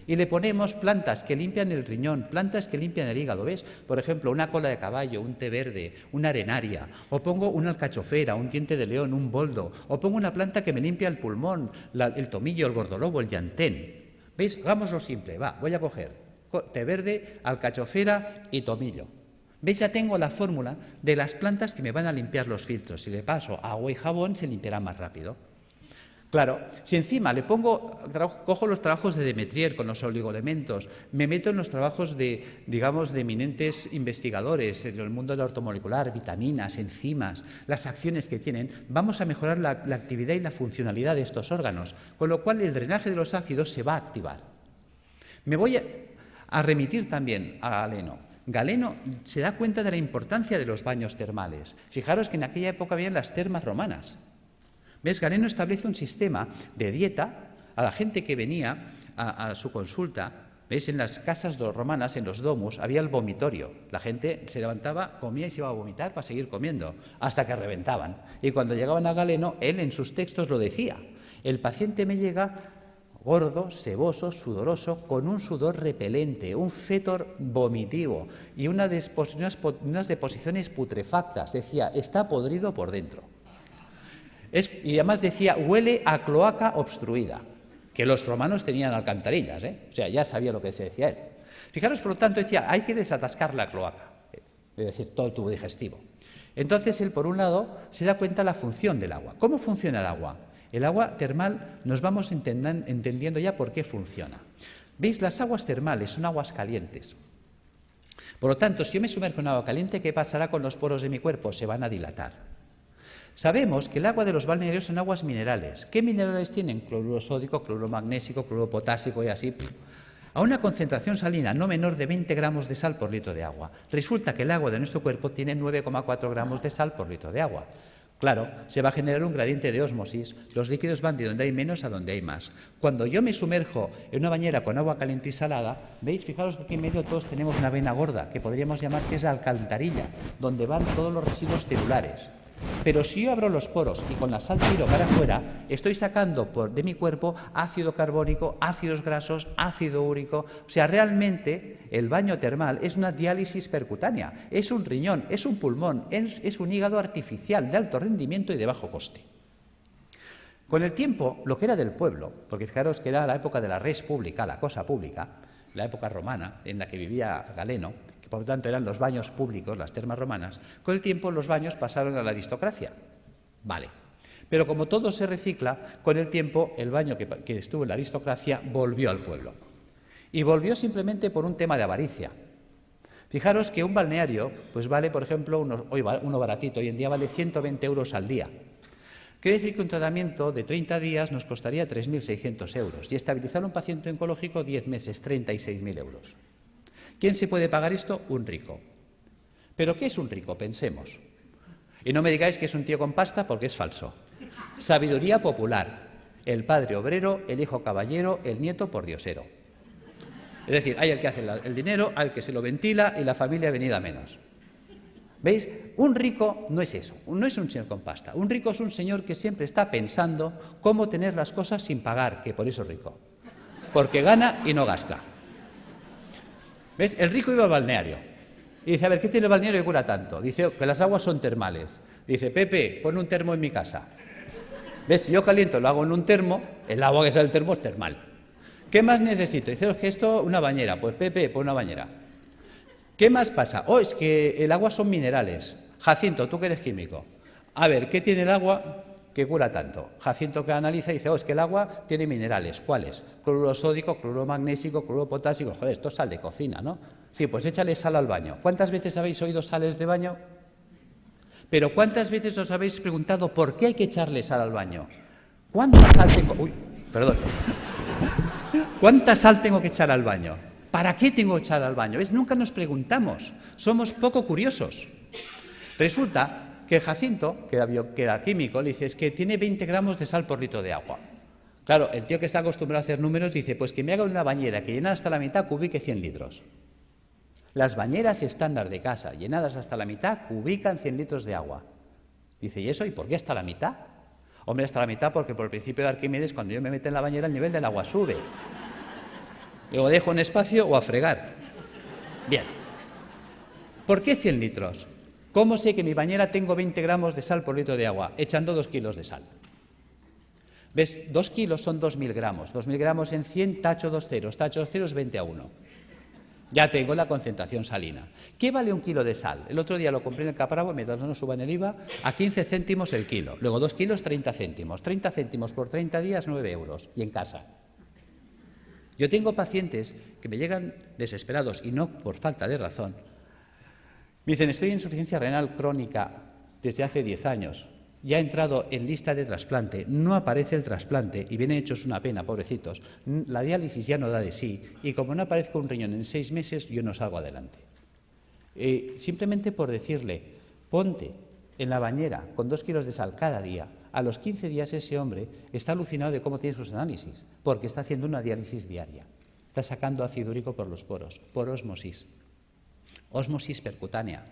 S1: y le ponemos plantas que limpian el riñón, plantas que limpian el hígado, ¿ves? Por ejemplo, una cola de caballo, un té verde, una arenaria, o pongo una alcachofera, un diente de león, un boldo, o pongo una planta que me limpia el pulmón, el tomillo, el gordolobo, el llantén. ¿Veis? Hagámoslo simple, va, voy a coger té verde, alcachofera y tomillo. ¿Veis? Ya tengo la fórmula de las plantas que me van a limpiar los filtros. Si le paso agua y jabón, se limpiará más rápido. Claro, si encima le cojo los trabajos de Demetrier con los oligoelementos, me meto en los trabajos de eminentes investigadores en el mundo de la ortomolecular, vitaminas, enzimas, las acciones que tienen, vamos a mejorar la actividad y la funcionalidad de estos órganos, con lo cual el drenaje de los ácidos se va a activar. Me voy a remitir también a Galeno. Galeno se da cuenta de la importancia de los baños termales. Fijaros que en aquella época habían las termas romanas. ¿Ves? Galeno establece un sistema de dieta a la gente que venía a su consulta. ¿Veis? En las casas romanas, en los domus, había el vomitorio. La gente se levantaba, comía y se iba a vomitar para seguir comiendo, hasta que reventaban. Y cuando llegaban a Galeno, él en sus textos lo decía. El paciente me llega gordo, seboso, sudoroso, con un sudor repelente, un fétor vomitivo y unas deposiciones putrefactas. Decía, está podrido por dentro. Y además decía, huele a cloaca obstruida. Que los romanos tenían alcantarillas, o sea, ya sabía lo que se decía él. Fijaros, por lo tanto, decía, hay que desatascar la cloaca, es decir, todo el tubo digestivo. Entonces, él, por un lado, se da cuenta de la función del agua. ¿Cómo funciona el agua? El agua termal nos vamos entendiendo ya por qué funciona. ¿Veis? Las aguas termales son aguas calientes. Por lo tanto, si yo me sumerjo en agua caliente, ¿qué pasará con los poros de mi cuerpo? Se van a dilatar. Sabemos que el agua de los balnearios son aguas minerales. ¿Qué minerales tienen? Cloruro sódico, cloruro magnésico, cloruro potásico y así. A una concentración salina no menor de 20 gramos de sal por litro de agua. Resulta que el agua de nuestro cuerpo tiene 9,4 gramos de sal por litro de agua. Claro, se va a generar un gradiente de ósmosis. Los líquidos van de donde hay menos a donde hay más. Cuando yo me sumerjo en una bañera con agua caliente y salada, ¿veis? Fijaros que aquí en medio todos tenemos una vena gorda, que podríamos llamar que es la alcantarilla, donde van todos los residuos celulares. Pero si yo abro los poros y con la sal tiro para afuera, estoy sacando de mi cuerpo ácido carbónico, ácidos grasos, ácido úrico. O sea, realmente el baño termal es una diálisis percutánea, es un riñón, es un pulmón, es un hígado artificial de alto rendimiento y de bajo coste. Con el tiempo, lo que era del pueblo, porque fijaros que era la época de la res pública, la cosa pública, la época romana en la que vivía Galeno, por lo tanto eran los baños públicos, las termas romanas, con el tiempo los baños pasaron a la aristocracia. Vale. Pero como todo se recicla, con el tiempo el baño que estuvo en la aristocracia volvió al pueblo. Y volvió simplemente por un tema de avaricia. Fijaros que un balneario pues vale, por ejemplo, uno baratito, hoy en día vale 120 euros al día. Quiere decir que un tratamiento de 30 días nos costaría 3.600 euros y estabilizar a un paciente oncológico 10 meses, 36.000 euros. ¿Quién se puede pagar esto? Un rico. ¿Pero qué es un rico? Pensemos. Y no me digáis que es un tío con pasta porque es falso. Sabiduría popular. El padre obrero, el hijo caballero, el nieto pordiosero. Es decir, hay el que hace el dinero, hay el que se lo ventila y la familia venida menos. ¿Veis? Un rico no es eso, no es un señor con pasta. Un rico es un señor que siempre está pensando cómo tener las cosas sin pagar, que por eso es rico. Porque gana y no gasta. ¿Ves? El rico iba al balneario y dice, a ver, ¿qué tiene el balneario que cura tanto? Dice que las aguas son termales. Dice, Pepe, pon un termo en mi casa. ¿Ves? Si yo caliento lo hago en un termo, el agua que sale del termo es termal. ¿Qué más necesito? Dice, es que esto, una bañera. Pues Pepe, pon una bañera. ¿Qué más pasa? Oh, es que el agua son minerales. Jacinto, tú que eres químico. A ver, ¿qué tiene el agua que cura tanto? Jacinto que analiza y dice, oh, es que el agua tiene minerales. ¿Cuáles? Cloruro sódico, cloruro magnésico, cloruro potásico. Joder, esto es sal de cocina, ¿no? Sí, pues échale sal al baño. ¿Cuántas veces habéis oído sales de baño? Pero ¿cuántas veces os habéis preguntado por qué hay que echarle sal al baño? ¿Cuánta sal tengo? Uy, perdón. ¿Cuánta sal tengo que echar al baño? ¿Para qué tengo que echar al baño? ¿Ves? Nunca nos preguntamos. Somos poco curiosos. Resulta que Jacinto, que era químico, le dice, es que tiene 20 gramos de sal por litro de agua. Claro, el tío que está acostumbrado a hacer números dice, pues que me haga una bañera que llena hasta la mitad cubique 100 litros. Las bañeras estándar de casa, llenadas hasta la mitad, cubican 100 litros de agua. Dice, ¿y eso? ¿Y por qué hasta la mitad? Hombre, hasta la mitad porque por el principio de Arquímedes, cuando yo me meto en la bañera, el nivel del agua sube. Luego dejo un espacio o a fregar. Bien. ¿Por qué 100 litros? ¿Cómo sé que en mi bañera tengo 20 gramos de sal por litro de agua? Echando 2 kilos de sal. ¿Ves? 2 kilos son 2.000 gramos. 2.000 gramos en 100, tacho 2 ceros. Tacho 2 ceros, 20 a 1. Ya tengo la concentración salina. ¿Qué vale 1 kilo de sal? El otro día lo compré en el Capravo, mientras no nos suban el IVA, a 15 céntimos el kilo. Luego 2 kilos, 30 céntimos. 30 céntimos por 30 días, 9 euros. Y en casa. Yo tengo pacientes que me llegan desesperados, y no por falta de razón. Me dicen, estoy en insuficiencia renal crónica desde hace 10 años. Ya he entrado en lista de trasplante, no aparece el trasplante y vienen hechos una pena, pobrecitos. La diálisis ya no da de sí y como no aparezca un riñón en 6 meses, yo no salgo adelante. Simplemente por decirle, ponte en la bañera con 2 kilos de sal cada día, a los 15 días ese hombre está alucinado de cómo tiene sus análisis, porque está haciendo una diálisis diaria. Está sacando ácido úrico por los poros, por ósmosis. Ósmosis percutánea.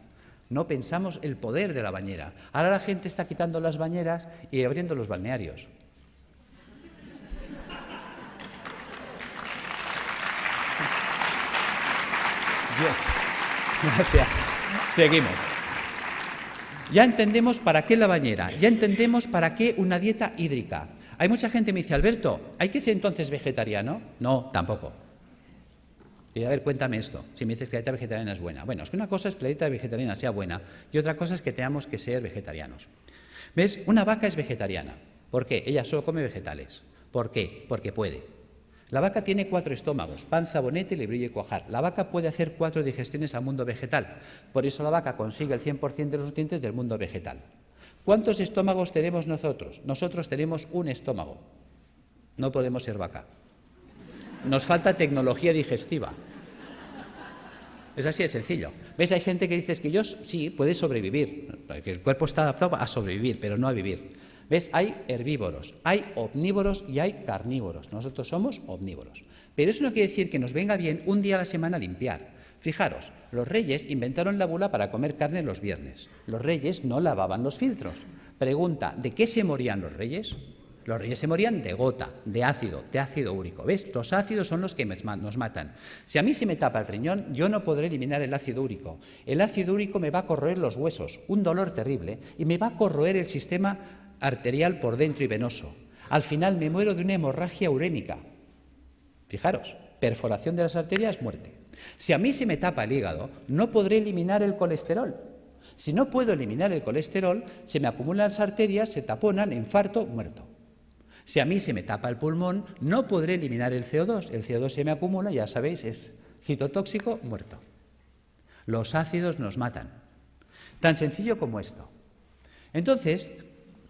S1: No pensamos el poder de la bañera. Ahora la gente está quitando las bañeras y abriendo los balnearios. Gracias. Seguimos. Ya entendemos para qué la bañera, ya entendemos para qué una dieta hídrica. Hay mucha gente que me dice, Alberto, ¿hay que ser entonces vegetariano? No, tampoco. Y a ver, cuéntame esto, si me dices que la dieta vegetariana es buena. Bueno, es que una cosa es que la dieta vegetariana sea buena y otra cosa es que tengamos que ser vegetarianos. ¿Ves? Una vaca es vegetariana. ¿Por qué? Ella solo come vegetales. ¿Por qué? Porque puede. La vaca tiene 4 estómagos, panza, bonete, lebrillo y cuajar. La vaca puede hacer 4 digestiones al mundo vegetal. Por eso la vaca consigue el 100% de los nutrientes del mundo vegetal. ¿Cuántos estómagos tenemos nosotros? Nosotros tenemos un estómago. No podemos ser vaca. Nos falta tecnología digestiva. Es así de sencillo. ¿Ves? Hay gente que dice que yo sí, puede sobrevivir, porque el cuerpo está adaptado a sobrevivir, pero no a vivir. ¿Ves? Hay herbívoros, hay omnívoros y hay carnívoros. Nosotros somos omnívoros. Pero eso no quiere decir que nos venga bien un día a la semana limpiar. Fijaros, los reyes inventaron la bula para comer carne los viernes. Los reyes no lavaban los filtros. Pregunta, ¿de qué se morían los reyes? Los reyes se morían de gota, de ácido úrico. ¿Ves? Los ácidos son los que nos matan. Si a mí se me tapa el riñón, yo no podré eliminar el ácido úrico. El ácido úrico me va a corroer los huesos, un dolor terrible, y me va a corroer el sistema arterial por dentro y venoso. Al final me muero de una hemorragia urémica. Fijaros, perforación de las arterias, muerte. Si a mí se me tapa el hígado, no podré eliminar el colesterol. Si no puedo eliminar el colesterol, se me acumulan las arterias, se taponan, infarto, muerto. Si a mí se me tapa el pulmón, no podré eliminar el CO2. El CO2 se me acumula, ya sabéis, es citotóxico, muerto. Los ácidos nos matan. Tan sencillo como esto. Entonces,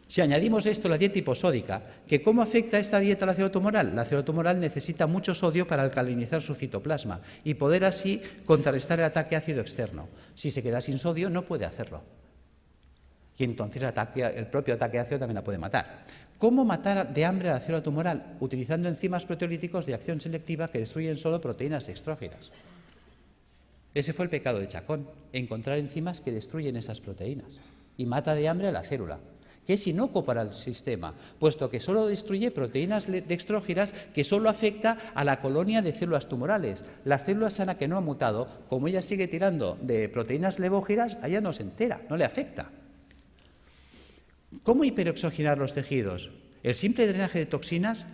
S1: si añadimos esto a la dieta hiposódica, que ¿cómo afecta esta dieta a la célula tumoral? La célula tumoral necesita mucho sodio para alcalinizar su citoplasma y poder así contrarrestar el ataque ácido externo. Si se queda sin sodio, no puede hacerlo. Y entonces el propio ataque ácido también la puede matar. ¿Cómo matar de hambre a la célula tumoral? Utilizando enzimas proteolíticos de acción selectiva que destruyen solo proteínas extrógenas. Ese fue el pecado de Chacón, encontrar enzimas que destruyen esas proteínas y mata de hambre a la célula, que es inocuo para el sistema, puesto que solo destruye proteínas dextrógenas que solo afecta a la colonia de células tumorales. La célula sana que no ha mutado, como ella sigue tirando de proteínas levógenas, a ella no se entera, no le afecta. ¿Cómo hiperoxigenar los tejidos? El simple drenaje de toxinas,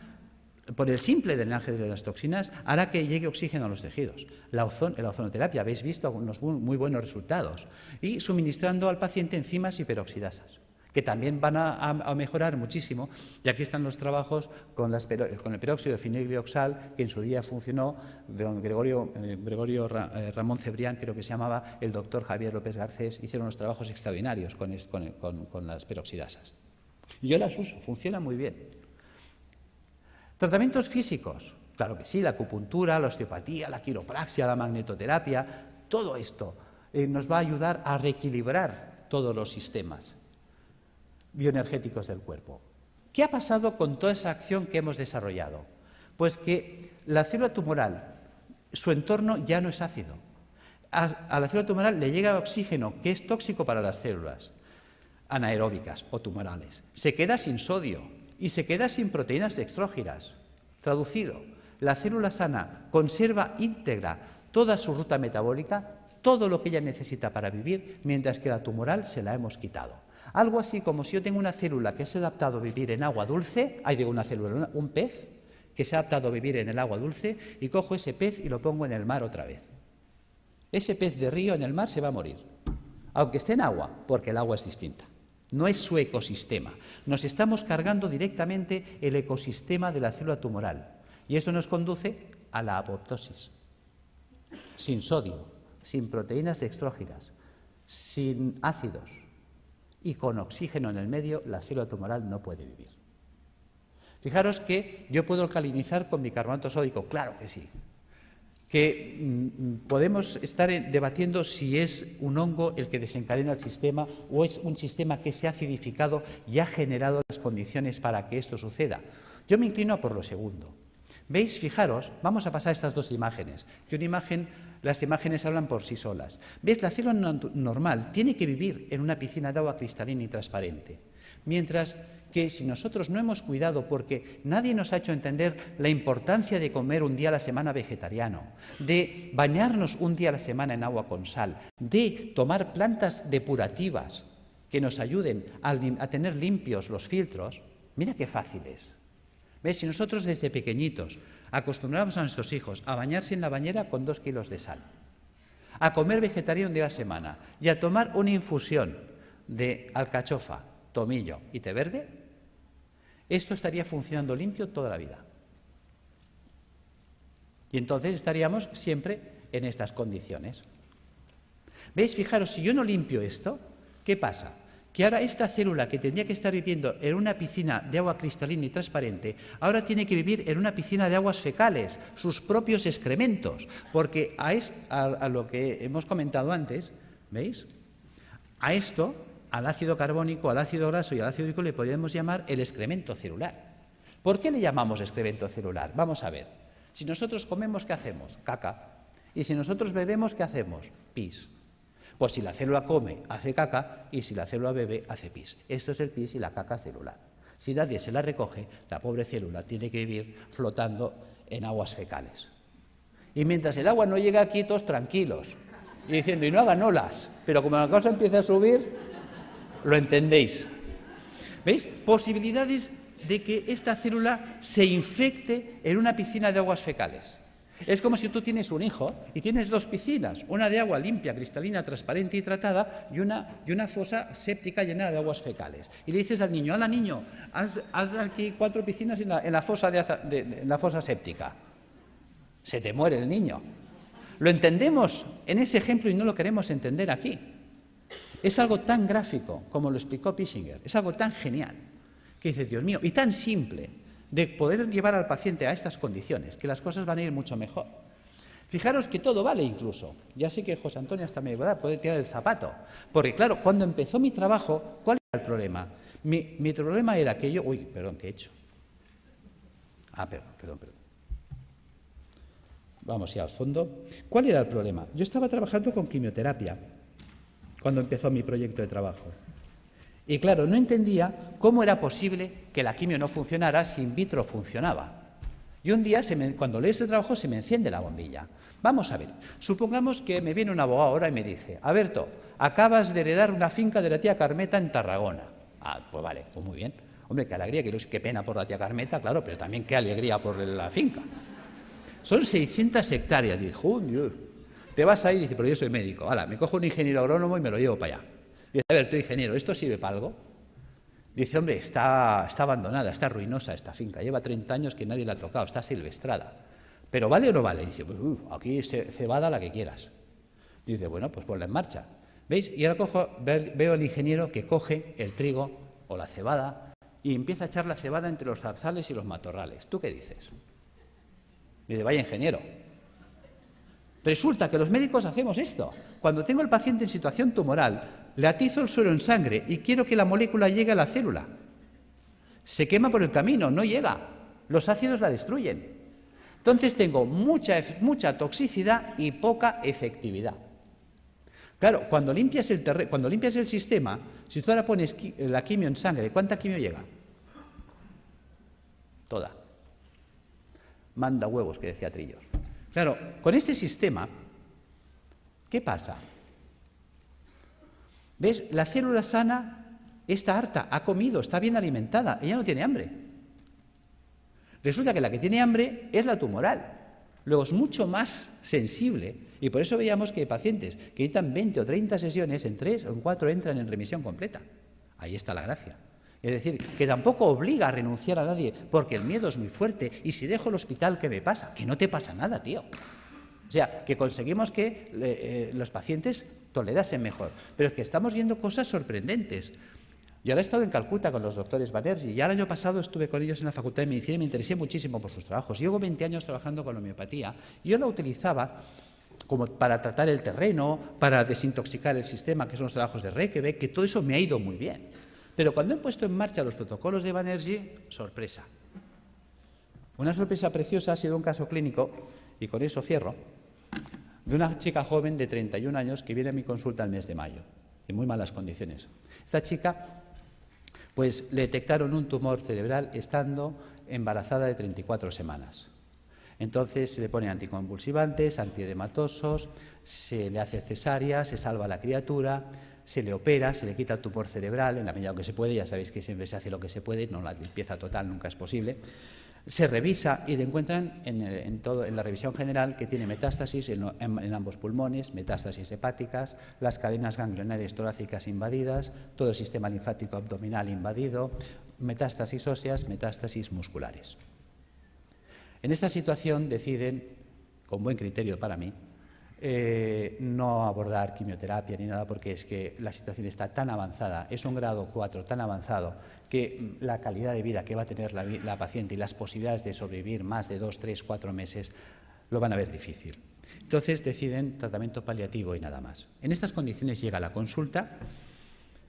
S1: por el simple drenaje de las toxinas, hará que llegue oxígeno a los tejidos. La ozonoterapia, habéis visto unos muy buenos resultados. Y suministrando al paciente enzimas hiperoxidasas, que también van a mejorar muchísimo. Y aquí están los trabajos con el peróxido de fenilglioxal, que en su día funcionó, de don Gregorio Ramón Cebrián, creo que se llamaba, el doctor Javier López Garcés, hicieron unos trabajos extraordinarios con las peroxidasas. Y yo las uso, funcionan muy bien. Tratamientos físicos, claro que sí, la acupuntura, la osteopatía, la quiropraxia, la magnetoterapia, todo esto nos va a ayudar a reequilibrar todos los sistemas bioenergéticos del cuerpo. ¿Qué ha pasado con toda esa acción que hemos desarrollado? Pues que la célula tumoral, su entorno ya no es ácido. A la célula tumoral le llega oxígeno, que es tóxico para las células anaeróbicas o tumorales. Se queda sin sodio y se queda sin proteínas dextrógenas. Traducido, la célula sana conserva íntegra toda su ruta metabólica, todo lo que ella necesita para vivir, mientras que la tumoral se la hemos quitado. Algo así como si yo tengo una célula que se ha adaptado a vivir en agua dulce, un pez que se ha adaptado a vivir en el agua dulce, y cojo ese pez y lo pongo en el mar otra vez. Ese pez de río en el mar se va a morir, aunque esté en agua, porque el agua es distinta. No es su ecosistema. Nos estamos cargando directamente el ecosistema de la célula tumoral, y eso nos conduce a la apoptosis. Sin sodio, sin proteínas extrógenas, sin ácidos y con oxígeno en el medio, la célula tumoral no puede vivir. Fijaros que yo puedo alcalinizar con bicarbonato sódico, claro que sí. Que podemos estar debatiendo si es un hongo el que desencadena el sistema o es un sistema que se ha acidificado y ha generado las condiciones para que esto suceda. Yo me inclino por lo segundo.
S2: ¿Veis? Fijaros, vamos a pasar estas dos imágenes. Que las imágenes hablan por sí solas. ¿Veis? La célula normal tiene que vivir en una piscina de agua cristalina y transparente. Mientras que si nosotros no hemos cuidado, porque nadie nos ha hecho entender la importancia de comer un día a la semana vegetariano, de bañarnos un día a la semana en agua con sal, de tomar plantas depurativas que nos ayuden a tener limpios los filtros, mira qué fácil es. ¿Ves? Si nosotros desde pequeñitos acostumbramos a nuestros hijos a bañarse en la bañera con 2 kilos de sal, a comer vegetariano un día a la semana y a tomar una infusión de alcachofa, tomillo y té verde, esto estaría funcionando limpio toda la vida. Y entonces estaríamos siempre en estas condiciones. ¿Veis? Fijaros, si yo no limpio esto, ¿qué pasa? Que ahora esta célula que tendría que estar viviendo en una piscina de agua cristalina y transparente, ahora tiene que vivir en una piscina de aguas fecales, sus propios excrementos, porque a lo que hemos comentado antes, ¿veis? A esto, al ácido carbónico, al ácido graso y al ácido úrico le podemos llamar el excremento celular. ¿Por qué le llamamos excremento celular? Vamos a ver. Si nosotros comemos, ¿qué hacemos? Caca. Y si nosotros bebemos, ¿qué hacemos? Pis. Pues si la célula come, hace caca, y si la célula bebe, hace pis. Esto es el pis y la caca celular. Si nadie se la recoge, la pobre célula tiene que vivir flotando en aguas fecales. Y mientras el agua no llega aquí, todos tranquilos, y diciendo, y no hagan olas, pero como la cosa empieza a subir, lo entendéis. ¿Veis? Posibilidades de que esta célula se infecte en una piscina de aguas fecales. Es como si tú tienes un hijo y tienes 2 piscinas, una de agua limpia, cristalina, transparente y tratada y una fosa séptica llena de aguas fecales. Y le dices al niño, ¡hala niño, haz aquí 4 piscinas en la fosa séptica! Se te muere el niño. Lo entendemos en ese ejemplo y no lo queremos entender aquí. Es algo tan gráfico como lo explicó Pischinger, es algo tan genial que dices, Dios mío, y tan simple de poder llevar al paciente a estas condiciones, que las cosas van a ir mucho mejor. Fijaros que todo vale incluso. Ya sé que José Antonio hasta mi edad puede tirar el zapato, porque claro, cuando empezó mi trabajo, ¿cuál era el problema? Mi problema era que yo... Uy, perdón, ¿qué he hecho? Perdón. Vamos ya al fondo. ¿Cuál era el problema? Yo estaba trabajando con quimioterapia cuando empezó mi proyecto de trabajo. Y claro, no entendía cómo era posible que la quimio no funcionara si in vitro funcionaba. Y un día, cuando leo este trabajo, se me enciende la bombilla. Vamos a ver, supongamos que me viene un abogado ahora y me dice, Alberto, acabas de heredar una finca de la tía Carmeta en Tarragona. Pues vale, pues muy bien. Hombre, qué alegría, qué pena por la tía Carmeta, claro, pero también qué alegría por la finca. Son 600 hectáreas. Y dijo, Dios, te vas ahí y dices, pero yo soy médico. Ahora, me cojo un ingeniero agrónomo y me lo llevo para allá. Dice, a ver, tú ingeniero, ¿esto sirve para algo? Dice, hombre, está abandonada, está ruinosa esta finca, lleva 30 años que nadie la ha tocado, está silvestrada. ¿Pero vale o no vale? Dice, pues, aquí cebada la que quieras. Dice, bueno, pues ponla en marcha. ¿Veis? Y ahora veo al ingeniero que coge el trigo o la cebada y empieza a echar la cebada entre los zarzales y los matorrales. ¿Tú qué dices? Dice, vaya ingeniero. Resulta que los médicos hacemos esto. Cuando tengo al paciente en situación tumoral, le atizo el suero en sangre y quiero que la molécula llegue a la célula. Se quema por el camino, no llega. Los ácidos la destruyen. Entonces tengo mucha toxicidad y poca efectividad. Claro, cuando limpias el sistema, si tú ahora pones la quimio en sangre, ¿cuánta quimio llega? Toda. Manda huevos, que decía Trillos. Claro, con este sistema, ¿qué pasa? ¿Ves? La célula sana está harta, ha comido, está bien alimentada, ella no tiene hambre. Resulta que la que tiene hambre es la tumoral. Luego es mucho más sensible y por eso veíamos que hay pacientes que necesitan 20 o 30 sesiones, en 3 o en 4 entran en remisión completa. Ahí está la gracia. Es decir, que tampoco obliga a renunciar a nadie, porque el miedo es muy fuerte. Y si dejo el hospital, ¿qué me pasa? Que no te pasa nada, tío. O sea, que conseguimos que los pacientes tolerasen mejor. Pero es que estamos viendo cosas sorprendentes. Yo ahora he estado en Calcuta con los doctores Banerjee y ya el año pasado estuve con ellos en la Facultad de Medicina y me interesé muchísimo por sus trabajos. Llevo 20 años trabajando con homeopatía y yo la utilizaba como para tratar el terreno, para desintoxicar el sistema, que son los trabajos de Reykjavik, que todo eso me ha ido muy bien. Pero cuando he puesto en marcha los protocolos de Banerjee, sorpresa. Una sorpresa preciosa ha sido un caso clínico, y con eso cierro, de una chica joven de 31 años que viene a mi consulta el mes de mayo, en muy malas condiciones. Esta chica, pues le detectaron un tumor cerebral estando embarazada de 34 semanas. Entonces se le ponen anticonvulsivantes, antiedematosos, se le hace cesárea, se salva la criatura, se le opera, se le quita el tumor cerebral en la medida que se puede, ya sabéis que siempre se hace lo que se puede, no la limpieza total nunca es posible. Se revisa y le encuentran en la revisión general que tiene metástasis en ambos pulmones, metástasis hepáticas, las cadenas ganglionares torácicas invadidas, todo el sistema linfático abdominal invadido, metástasis óseas, metástasis musculares. En esta situación deciden, con buen criterio para mí, no abordar quimioterapia ni nada porque es que la situación está tan avanzada, es un grado 4 tan avanzado que la calidad de vida que va a tener la paciente y las posibilidades de sobrevivir más de 2, 3, 4 meses lo van a ver difícil. Entonces deciden tratamiento paliativo y nada más. En estas condiciones llega la consulta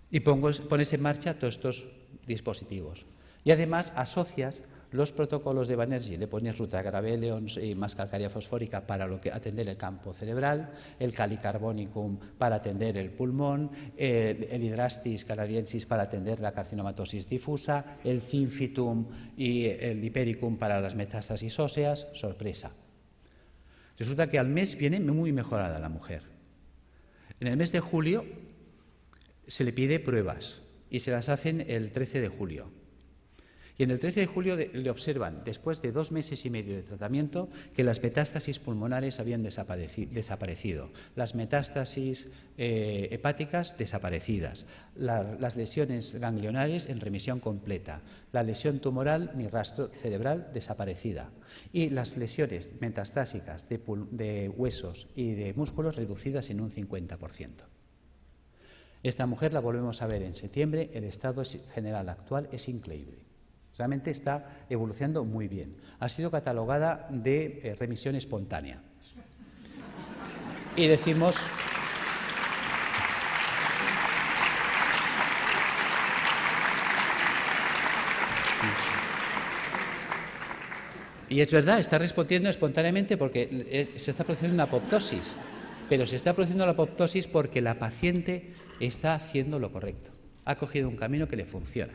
S2: y pones en marcha todos estos dispositivos. Y además asocias los protocolos de Banerjee, le pones rutagravelons y más calcárea fosfórica para atender el campo cerebral, el calicarbonicum para atender el pulmón, el hidrastis canadiensis para atender la carcinomatosis difusa, el zinfitum y el hipericum para las metástasis óseas. Sorpresa. Resulta que al mes viene muy mejorada la mujer. En el mes de julio se le pide pruebas y se las hacen el 13 de julio. Y en el 13 de julio le observan, después de 2 meses y medio de tratamiento, que las metástasis pulmonares habían desaparecido, las metástasis hepáticas desaparecidas, las lesiones ganglionares en remisión completa, la lesión tumoral ni rastro cerebral desaparecida y las lesiones metastásicas de huesos y de músculos reducidas en un 50%. Esta mujer la volvemos a ver en septiembre, el estado general actual es increíble. Realmente está evolucionando muy bien. Ha sido catalogada de remisión espontánea. Y decimos... Y es verdad, está respondiendo espontáneamente porque se está produciendo una apoptosis. Pero se está produciendo la apoptosis porque la paciente está haciendo lo correcto. Ha cogido un camino que le funciona.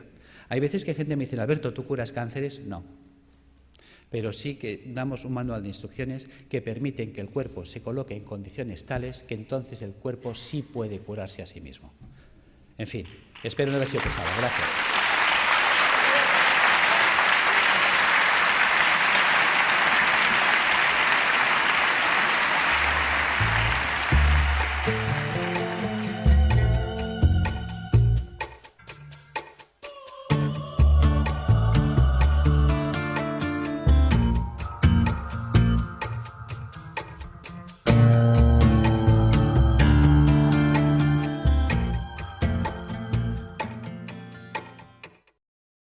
S2: Hay veces que gente me dice, Alberto, ¿tú curas cánceres? No. Pero sí que damos un manual de instrucciones que permiten que el cuerpo se coloque en condiciones tales que entonces el cuerpo sí puede curarse a sí mismo. En fin, espero no haber sido pesado. Gracias.